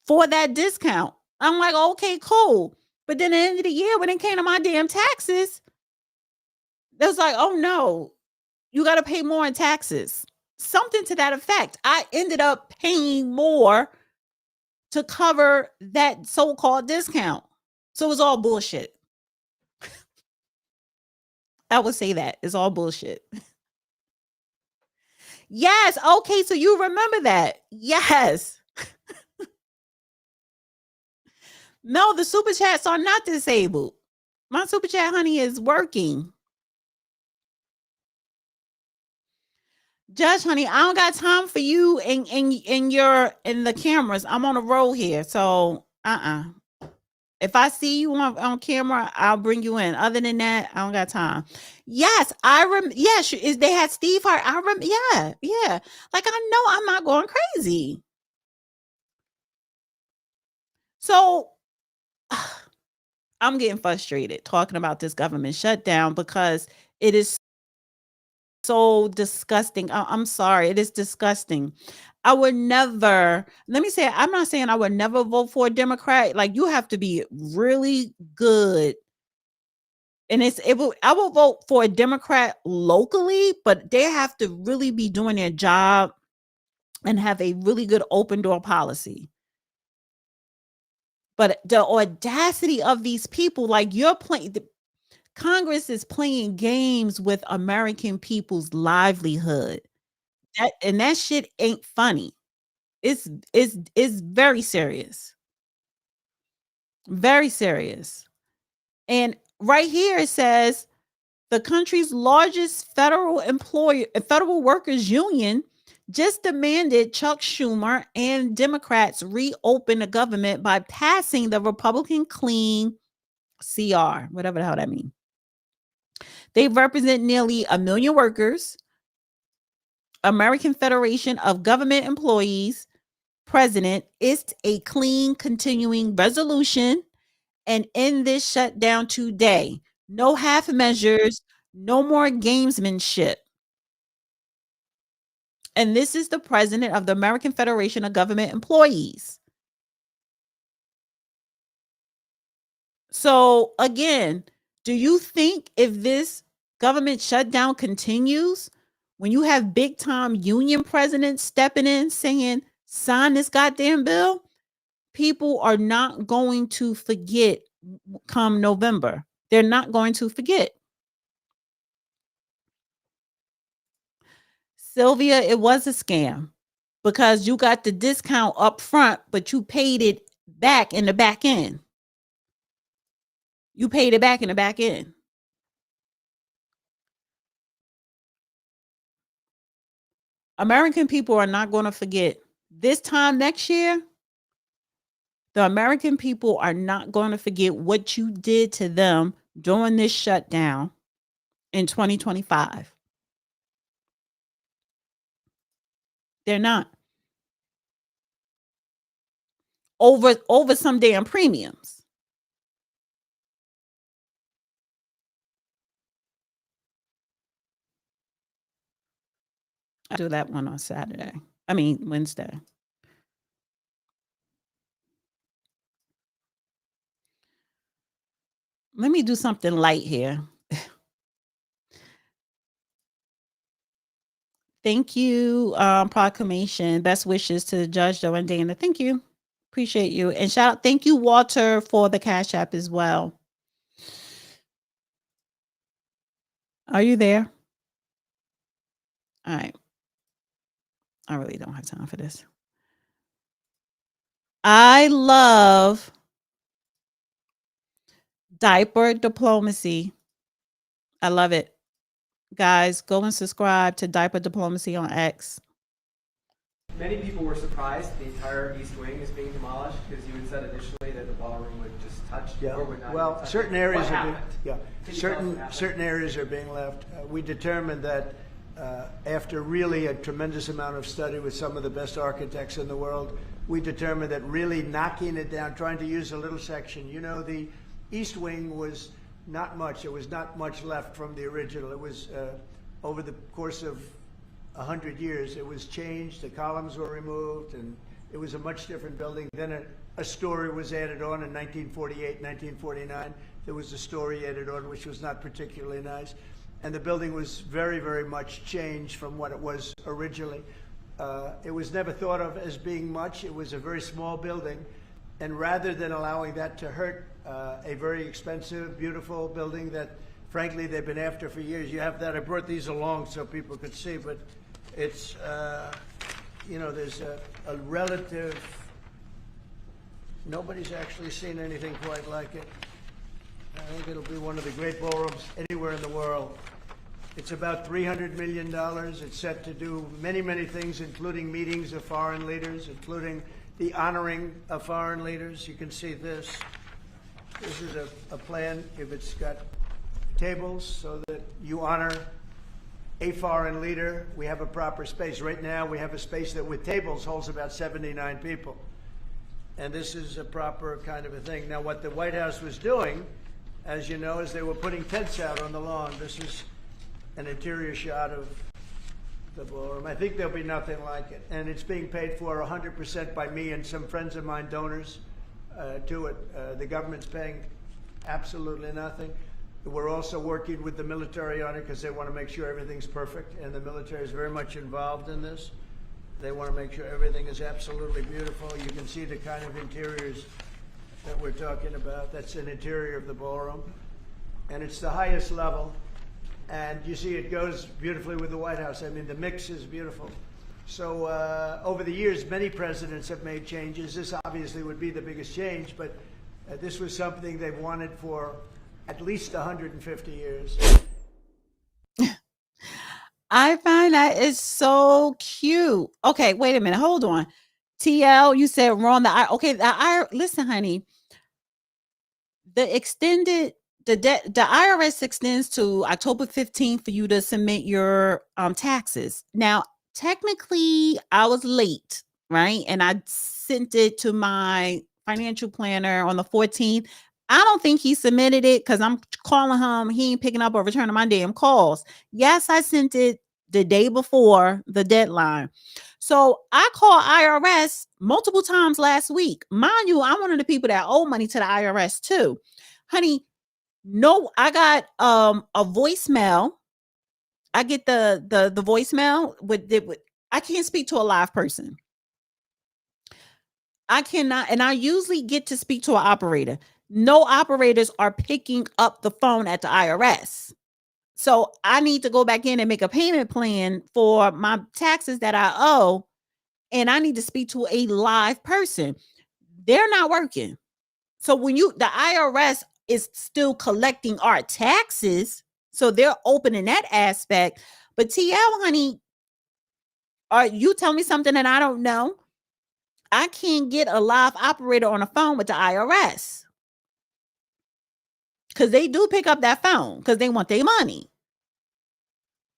for that discount. I'm like, okay, cool. But then at the end of the year, when it came to my damn taxes, it was like, oh no, you got to pay more in taxes. Something to that effect. I ended up paying more to cover that so-called discount. So it was all bullshit. I would say that it's all bullshit. Yes. Okay. So you remember that. Yes. No, the super chats are not disabled. My super chat, honey, is working. Judge, honey, I don't got time for you in the cameras. I'm on a roll here. So if I see you on camera, I'll bring you in. Other than that, I don't got time. Yes, yes, they had Steve Hart. I remember. Yeah. Like I know I'm not going crazy. So I'm getting frustrated talking about this government shutdown because it is so disgusting. I'm sorry. It is disgusting. I would never, let me say, I'm not saying I would never vote for a Democrat. Like you have to be really good. And I will vote for a Democrat locally, but they have to really be doing their job and have a really good open door policy. But the audacity of these people, like Congress is playing games with American people's livelihood. That shit ain't funny. It's very serious. Very serious. And right here it says the country's largest federal workers union just demanded Chuck Schumer and Democrats reopen the government by passing the Republican Clean CR, whatever the hell that means. They represent nearly 1 million workers. American Federation of Government Employees president, it's a clean continuing resolution and end this shutdown today. No half measures, no more gamesmanship. And this is the president of the American Federation of Government Employees. So again, do you think if this government shutdown continues, when you have big time union presidents stepping in saying, sign this goddamn bill, people are not going to forget come November. They're not going to forget. Sylvia, it was a scam because you got the discount up front, but you paid it back in the back end. You paid it back in the back end. American people are not going to forget. This time next year, the American people are not going to forget what you did to them during this shutdown in 2025. They're not. Over some damn premiums. I do that one on Saturday. I mean, Wednesday. Let me do something light here. Thank you, proclamation. Best wishes to Judge Joe and Dana. Thank you. Appreciate you. And shout out, thank you, Walter, for the Cash App as well. Are you there? All right. I really don't have time for this. I love diaper diplomacy. I love it. Guys, go and subscribe to Diaper Diplomacy on X. Many people were surprised the entire East Wing is being demolished because you had said initially that the ballroom would just touch or would not. Well, certain areas are certain areas are being left. We determined that after really a tremendous amount of study with some of the best architects in the world, we determined that really knocking it down, trying to use a little section. You know, the East Wing was not much. There was not much left from the original. It was over the course of 100 years, it was changed. The columns were removed, and it was a much different building. Then a story was added on in 1948, 1949. There was a story added on, which was not particularly nice. And the building was very, very much changed from what it was originally. It was never thought of as being much. It was a very small building. And rather than allowing that to hurt a very expensive, beautiful building that, frankly, they've been after for years. You have that. I brought these along so people could see, but it's, you know, there's a relative, nobody's actually seen anything quite like it. I think it'll be one of the great ballrooms anywhere in the world. It's about $300 million. It's set to do many, many things, including meetings of foreign leaders, including the honoring of foreign leaders. You can see this. This is a plan. If it's got tables so that you honor a foreign leader, we have a proper space. Right now, we have a space that with tables holds about 79 people. And this is a proper kind of a thing. Now, what the White House was doing, as you know, is they were putting tents out on the lawn. This is an interior shot of the ballroom. I think there'll be nothing like it. And it's being paid for 100% by me and some friends of mine, donors to it. The government's paying absolutely nothing. We're also working with the military on it because they want to make sure everything's perfect. And the military is very much involved in this. They want to make sure everything is absolutely beautiful. You can see the kind of interiors that we're talking about. That's an interior of the ballroom. And it's the highest level. And you see it goes beautifully with the White House. I mean, the mix is beautiful. So over the years, many presidents have made changes. This obviously would be the biggest change, but this was something they've wanted for at least 150 years. I find that is so cute. Okay, wait a minute. Hold on. TL, you said wrong. Listen, honey. The IRS extends to October 15th for you to submit your taxes. Now, technically, I was late, right? And I sent it to my financial planner on the 14th. I don't think he submitted it because I'm calling him. He ain't picking up or returning my damn calls. Yes, I sent it the day before the deadline. So I called IRS multiple times last week. Mind you, I'm one of the people that owe money to the IRS too. Honey, no, I got a voicemail. I get the voicemail with I can't speak to a live person. I cannot, and I usually get to speak to an operator. No operators are picking up the phone at the IRS. So I need to go back in and make a payment plan for my taxes that I owe. And I need to speak to a live person. They're not working. So the IRS is still collecting our taxes. So they're opening that aspect. But TL, honey, you tell me something that I don't know. I can't get a live operator on the phone with the IRS. Because they do pick up that phone because they want their money.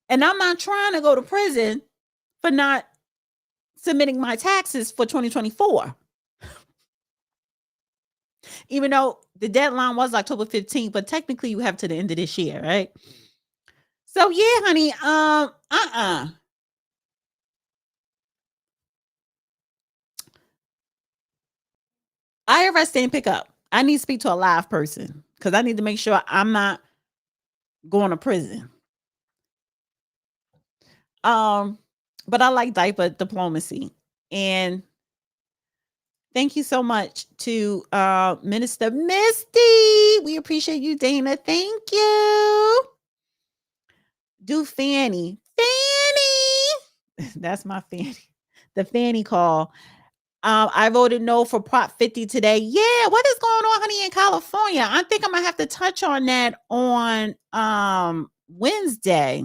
And I'm not trying to go to prison for not submitting my taxes for 2024. Even though the deadline was October 15th, but technically you have to the end of this year, right? So yeah, honey, IRS didn't pick up. I need to speak to a live person because I need to make sure I'm not going to prison. But I like diaper diplomacy. And thank you so much to Minister Misty. We appreciate you, Dana. Thank you. Do Fanny. Fanny. That's my Fanny. The Fanny call. I voted no for Prop 50 today. Yeah, what is going on, honey, in California? I think I'm gonna have to touch on that on Wednesday.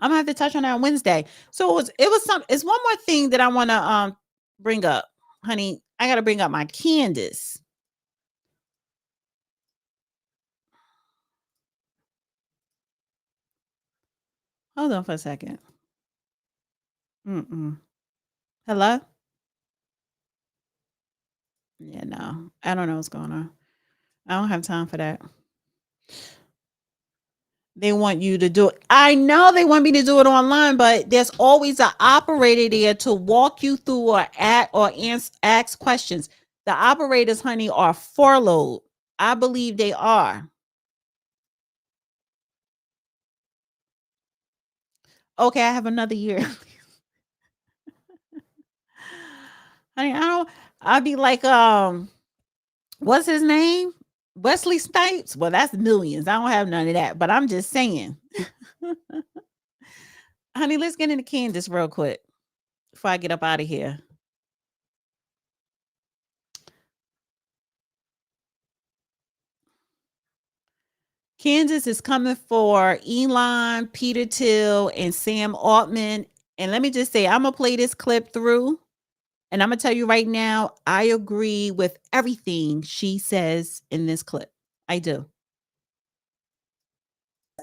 I'm gonna have to touch on that on Wednesday. So it's one more thing that I want to bring up, honey. I gotta bring up my Candace. Hold on for a second. Hello? Yeah, no. I don't know what's going on. I don't have time for that. They want you to do it. I know they want me to do it online, but there's always an operator there to walk you through or ask questions. The operators, honey, are furloughed. I believe they are. Okay, I have another year. Honey, I'll be like, what's his name? Wesley Snipes? Well, that's millions. I don't have none of that, but I'm just saying. Honey, let's get into Candace real quick before I get up out of here. Kansas is coming for Elon, Peter Thiel, and Sam Altman. And let me just say, I'm going to play this clip through. And I'm going to tell you right now, I agree with everything she says in this clip. I do.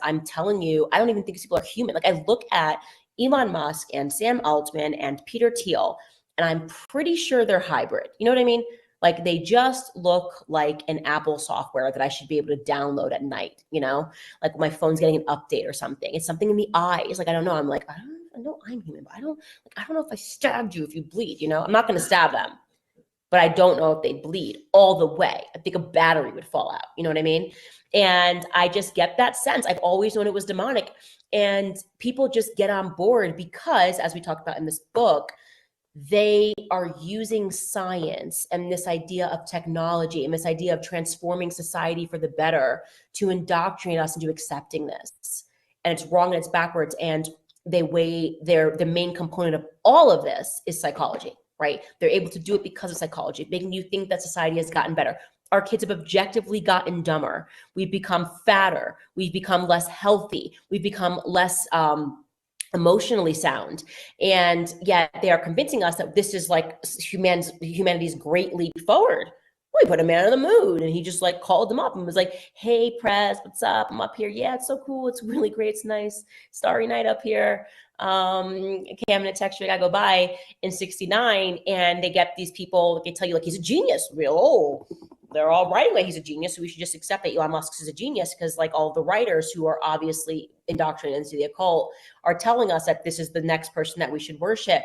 I'm telling you, I don't even think these people are human. Like, I look at Elon Musk and Sam Altman and Peter Thiel, and I'm pretty sure they're hybrid. You know what I mean? Like, they just look like an Apple software that I should be able to download at night, you know? Like, when my phone's getting an update or something. It's something in the eyes. Like, I don't know. I'm like, I know I'm human, but I don't know if I stabbed you if you bleed, you know? I'm not going to stab them, but I don't know if they bleed all the way. I think a battery would fall out. You know what I mean? And I just get that sense. I've always known it was demonic. And people just get on board because, as we talked about in this book, they are using science and this idea of technology and this idea of transforming society for the better to indoctrinate us into accepting this. And it's wrong and it's backwards. And the main component of all of this is psychology, right? They're able to do it because of psychology, making you think that society has gotten better. Our kids have objectively gotten dumber. We've become fatter. We've become less healthy. We've become less emotionally sound. And yet they are convincing us that this is like humanity's great leap forward. We put a man on the moon, and he just like called them up and was like, hey, Prez, what's up? I'm up here. Yeah, it's so cool. It's really great. It's nice. Starry night up here. Okay, I'm gonna text you. I gotta go by in 69. And they get these people, they tell you like he's a genius. They're all writing like he's a genius. So we should just accept that Elon Musk is a genius, because like all the writers who are obviously indoctrinated into the occult are telling us that this is the next person that we should worship.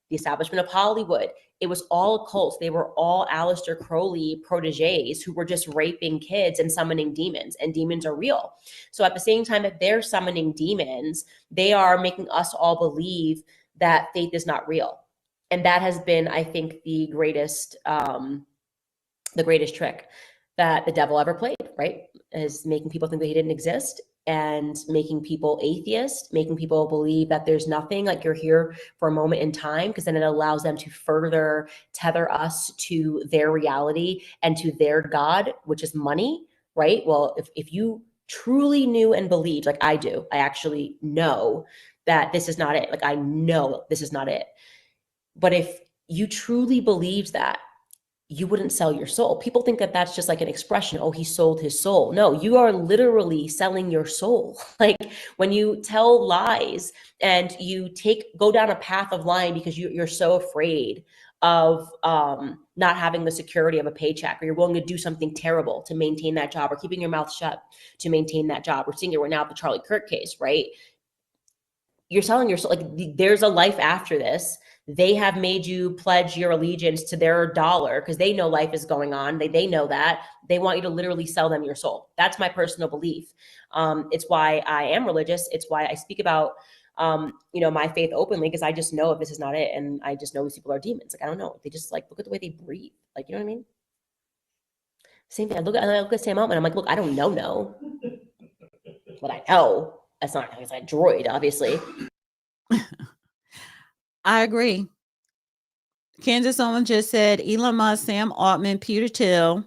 The establishment of Hollywood, it was all occults. They were all Aleister Crowley proteges who were just raping kids and summoning demons, and demons are real. So at the same time that they're summoning demons, they are making us all believe that faith is not real. And that has been, I think, the greatest trick that the devil ever played, right? Is making people think that he didn't exist, and making people atheist, making people believe that there's nothing, like you're here for a moment in time, because then it allows them to further tether us to their reality and to their God, which is money, right? Well, if you truly knew and believed, like I do, I actually know that this is not it. Like I know this is not it. But if you truly believed that, you wouldn't sell your soul. People think that that's just like an expression. Oh, he sold his soul. No, you are literally selling your soul. Like when you tell lies and you go down a path of lying because you're so afraid of not having the security of a paycheck, or you're willing to do something terrible to maintain that job, or keeping your mouth shut to maintain that job. We're seeing it right now with the Charlie Kirk case, right? you're selling your soul. Like, there's a life after this. They have made you pledge your allegiance to their dollar because they know life is going on. They know that. They want you to literally sell them your soul. That's my personal belief. It's why I am religious. It's why I speak about my faith openly, because I just know if this is not it, and I just know these people are demons. Like, I don't know. They just, like, look at the way they breathe. Like, you know what I mean? Same thing. I look at Sam Altman. I'm like, look, I don't know. But I know that's not because I droid, obviously. I agree. Candace Owens just said Elon Musk, Sam Altman, Peter Thiel.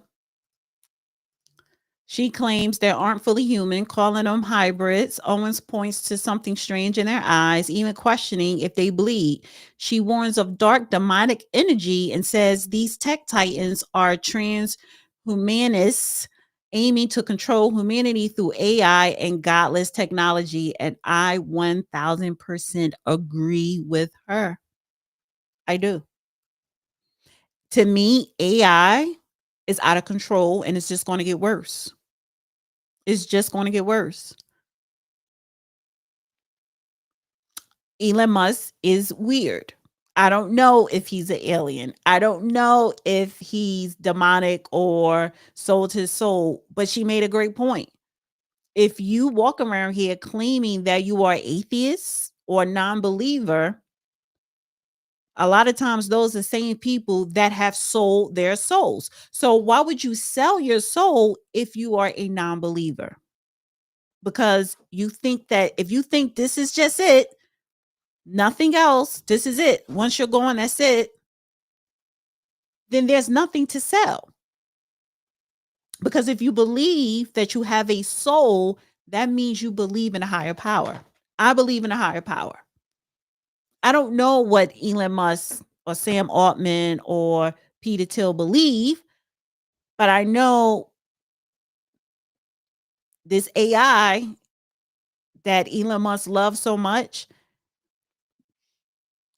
She claims they aren't fully human, calling them hybrids. Owens points to something strange in their eyes, even questioning if they bleed. She warns of dark demonic energy and says these tech titans are transhumanists aiming to control humanity through AI and godless technology. And I 1000% agree with her. I do. To me, AI is out of control and it's just going to get worse. It's just going to get worse. Elon Musk is weird. I don't know if he's an alien. I don't know if he's demonic or sold his soul, but she made a great point. If you walk around here claiming that you are atheist or non-believer, a lot of times those are the same people that have sold their souls. So why would you sell your soul if you are a non-believer? Because you think that if you think this is just it, nothing else, this is it. Once you're gone, that's it. Then there's nothing to sell. Because if you believe that you have a soul, that means you believe in a higher power. I believe in a higher power. I don't know what Elon Musk or Sam Altman or Peter Thiel believe, but I know this AI that Elon Musk loves so much,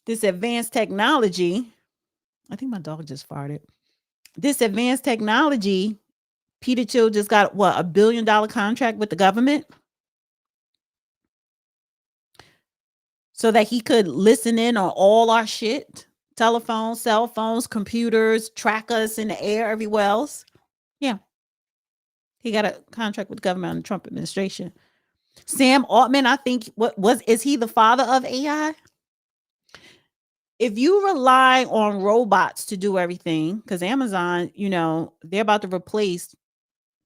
this advanced technology. I think my dog just farted. This advanced technology, Peter Thiel just got what, $1 billion contract with the government so that he could listen in on all our shit, telephones, cell phones, computers, track us in the air, everywhere else. Yeah. He got a contract with the government on the Trump administration. Sam Altman, I think, is he the father of AI? If you rely on robots to do everything, because Amazon, they're about to replace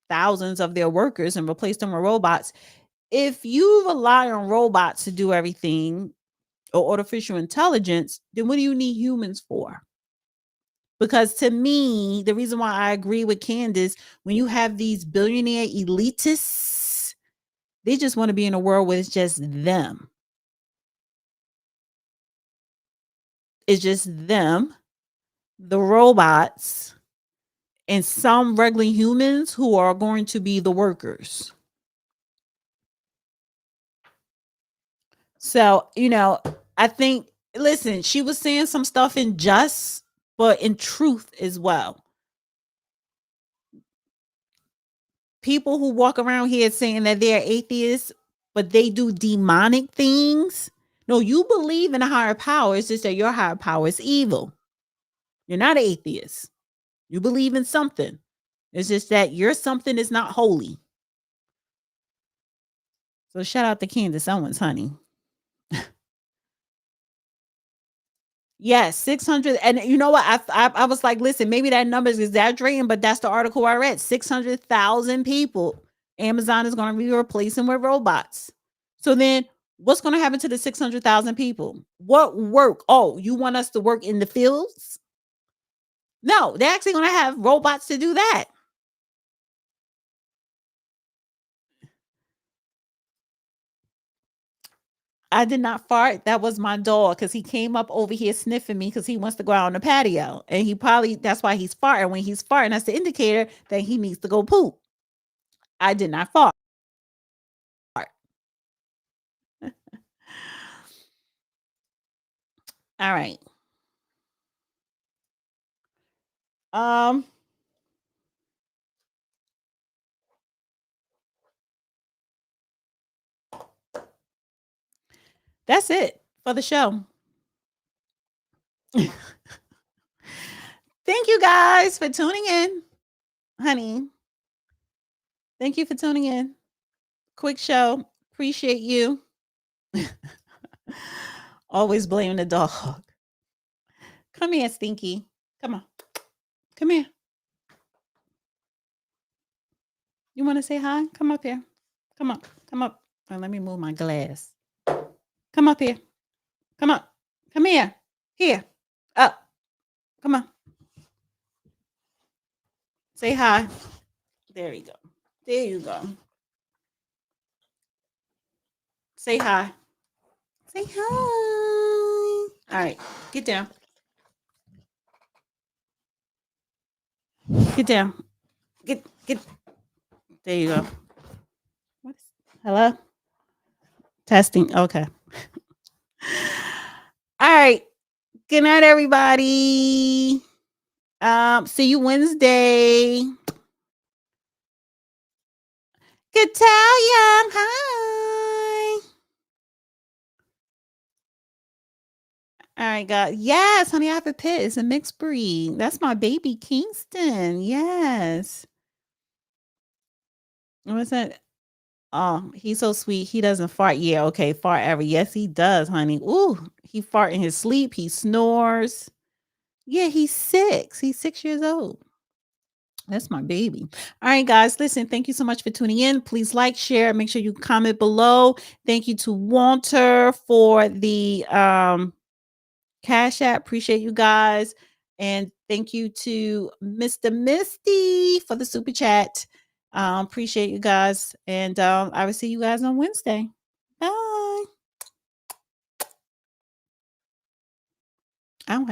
thousands of their workers and replace them with robots. If you rely on robots to do everything or artificial intelligence, then what do you need humans for? Because to me, the reason why I agree with Candace, when you have these billionaire elitists, they just want to be in a world where it's just them. It's just them, the robots, and some regular humans who are going to be the workers. So, I think, listen, she was saying some stuff in just, but in truth as well. People who walk around here saying that they're atheists, but they do demonic things. No, you believe in a higher power. It's just that your higher power is evil. You're not an atheist. You believe in something. It's just that your something is not holy. So shout out to Candace Owens, honey. Yes, 600. And you know what? I was like, listen, maybe that number is exaggerating, but that's the article I read. 600,000 people Amazon is going to be replacing with robots. So then what's going to happen to the 600,000 people? What work? Oh, you want us to work in the fields? No, they're actually going to have robots to do that. I did not fart. That was my dog because he came up over here sniffing me because he wants to go out on the patio. And that's why he's farting. When he's farting, that's the indicator that he needs to go poop. I did not fart. All right. That's it for the show. Thank you guys for tuning in, honey. Thank you for tuning in. Quick show. Appreciate you. Always blame the dog. Come here, Stinky. Come on. Come here. You want to say hi? Come up here. Come up. Come up. Oh, let me move my glass. Come up here. Come up. Come here. Here. Up. Come on. Say hi. There you go. There you go. Say hi. Say hi. All right. Get down. Get down. Get. There you go. Hello? Testing. Okay. All right. Good night, everybody. See you Wednesday. Good Talia. Hi. All right, guys. Yes, honey, I have a pit. It's a mixed breed. That's my baby Kingston. Yes. What's that? Oh, he's so sweet. He doesn't fart. Yeah, okay. Fart ever. Yes, he does, honey. Ooh, he fart in his sleep. He snores. Yeah, he's 6. He's 6 years old. That's my baby. All right, guys. Listen, thank you so much for tuning in. Please like, share, make sure you comment below. Thank you to Walter for the Cash App. Appreciate you guys. And thank you to Mr. Misty for the super chat. Appreciate you guys. And I will see you guys on Wednesday. Bye. I don't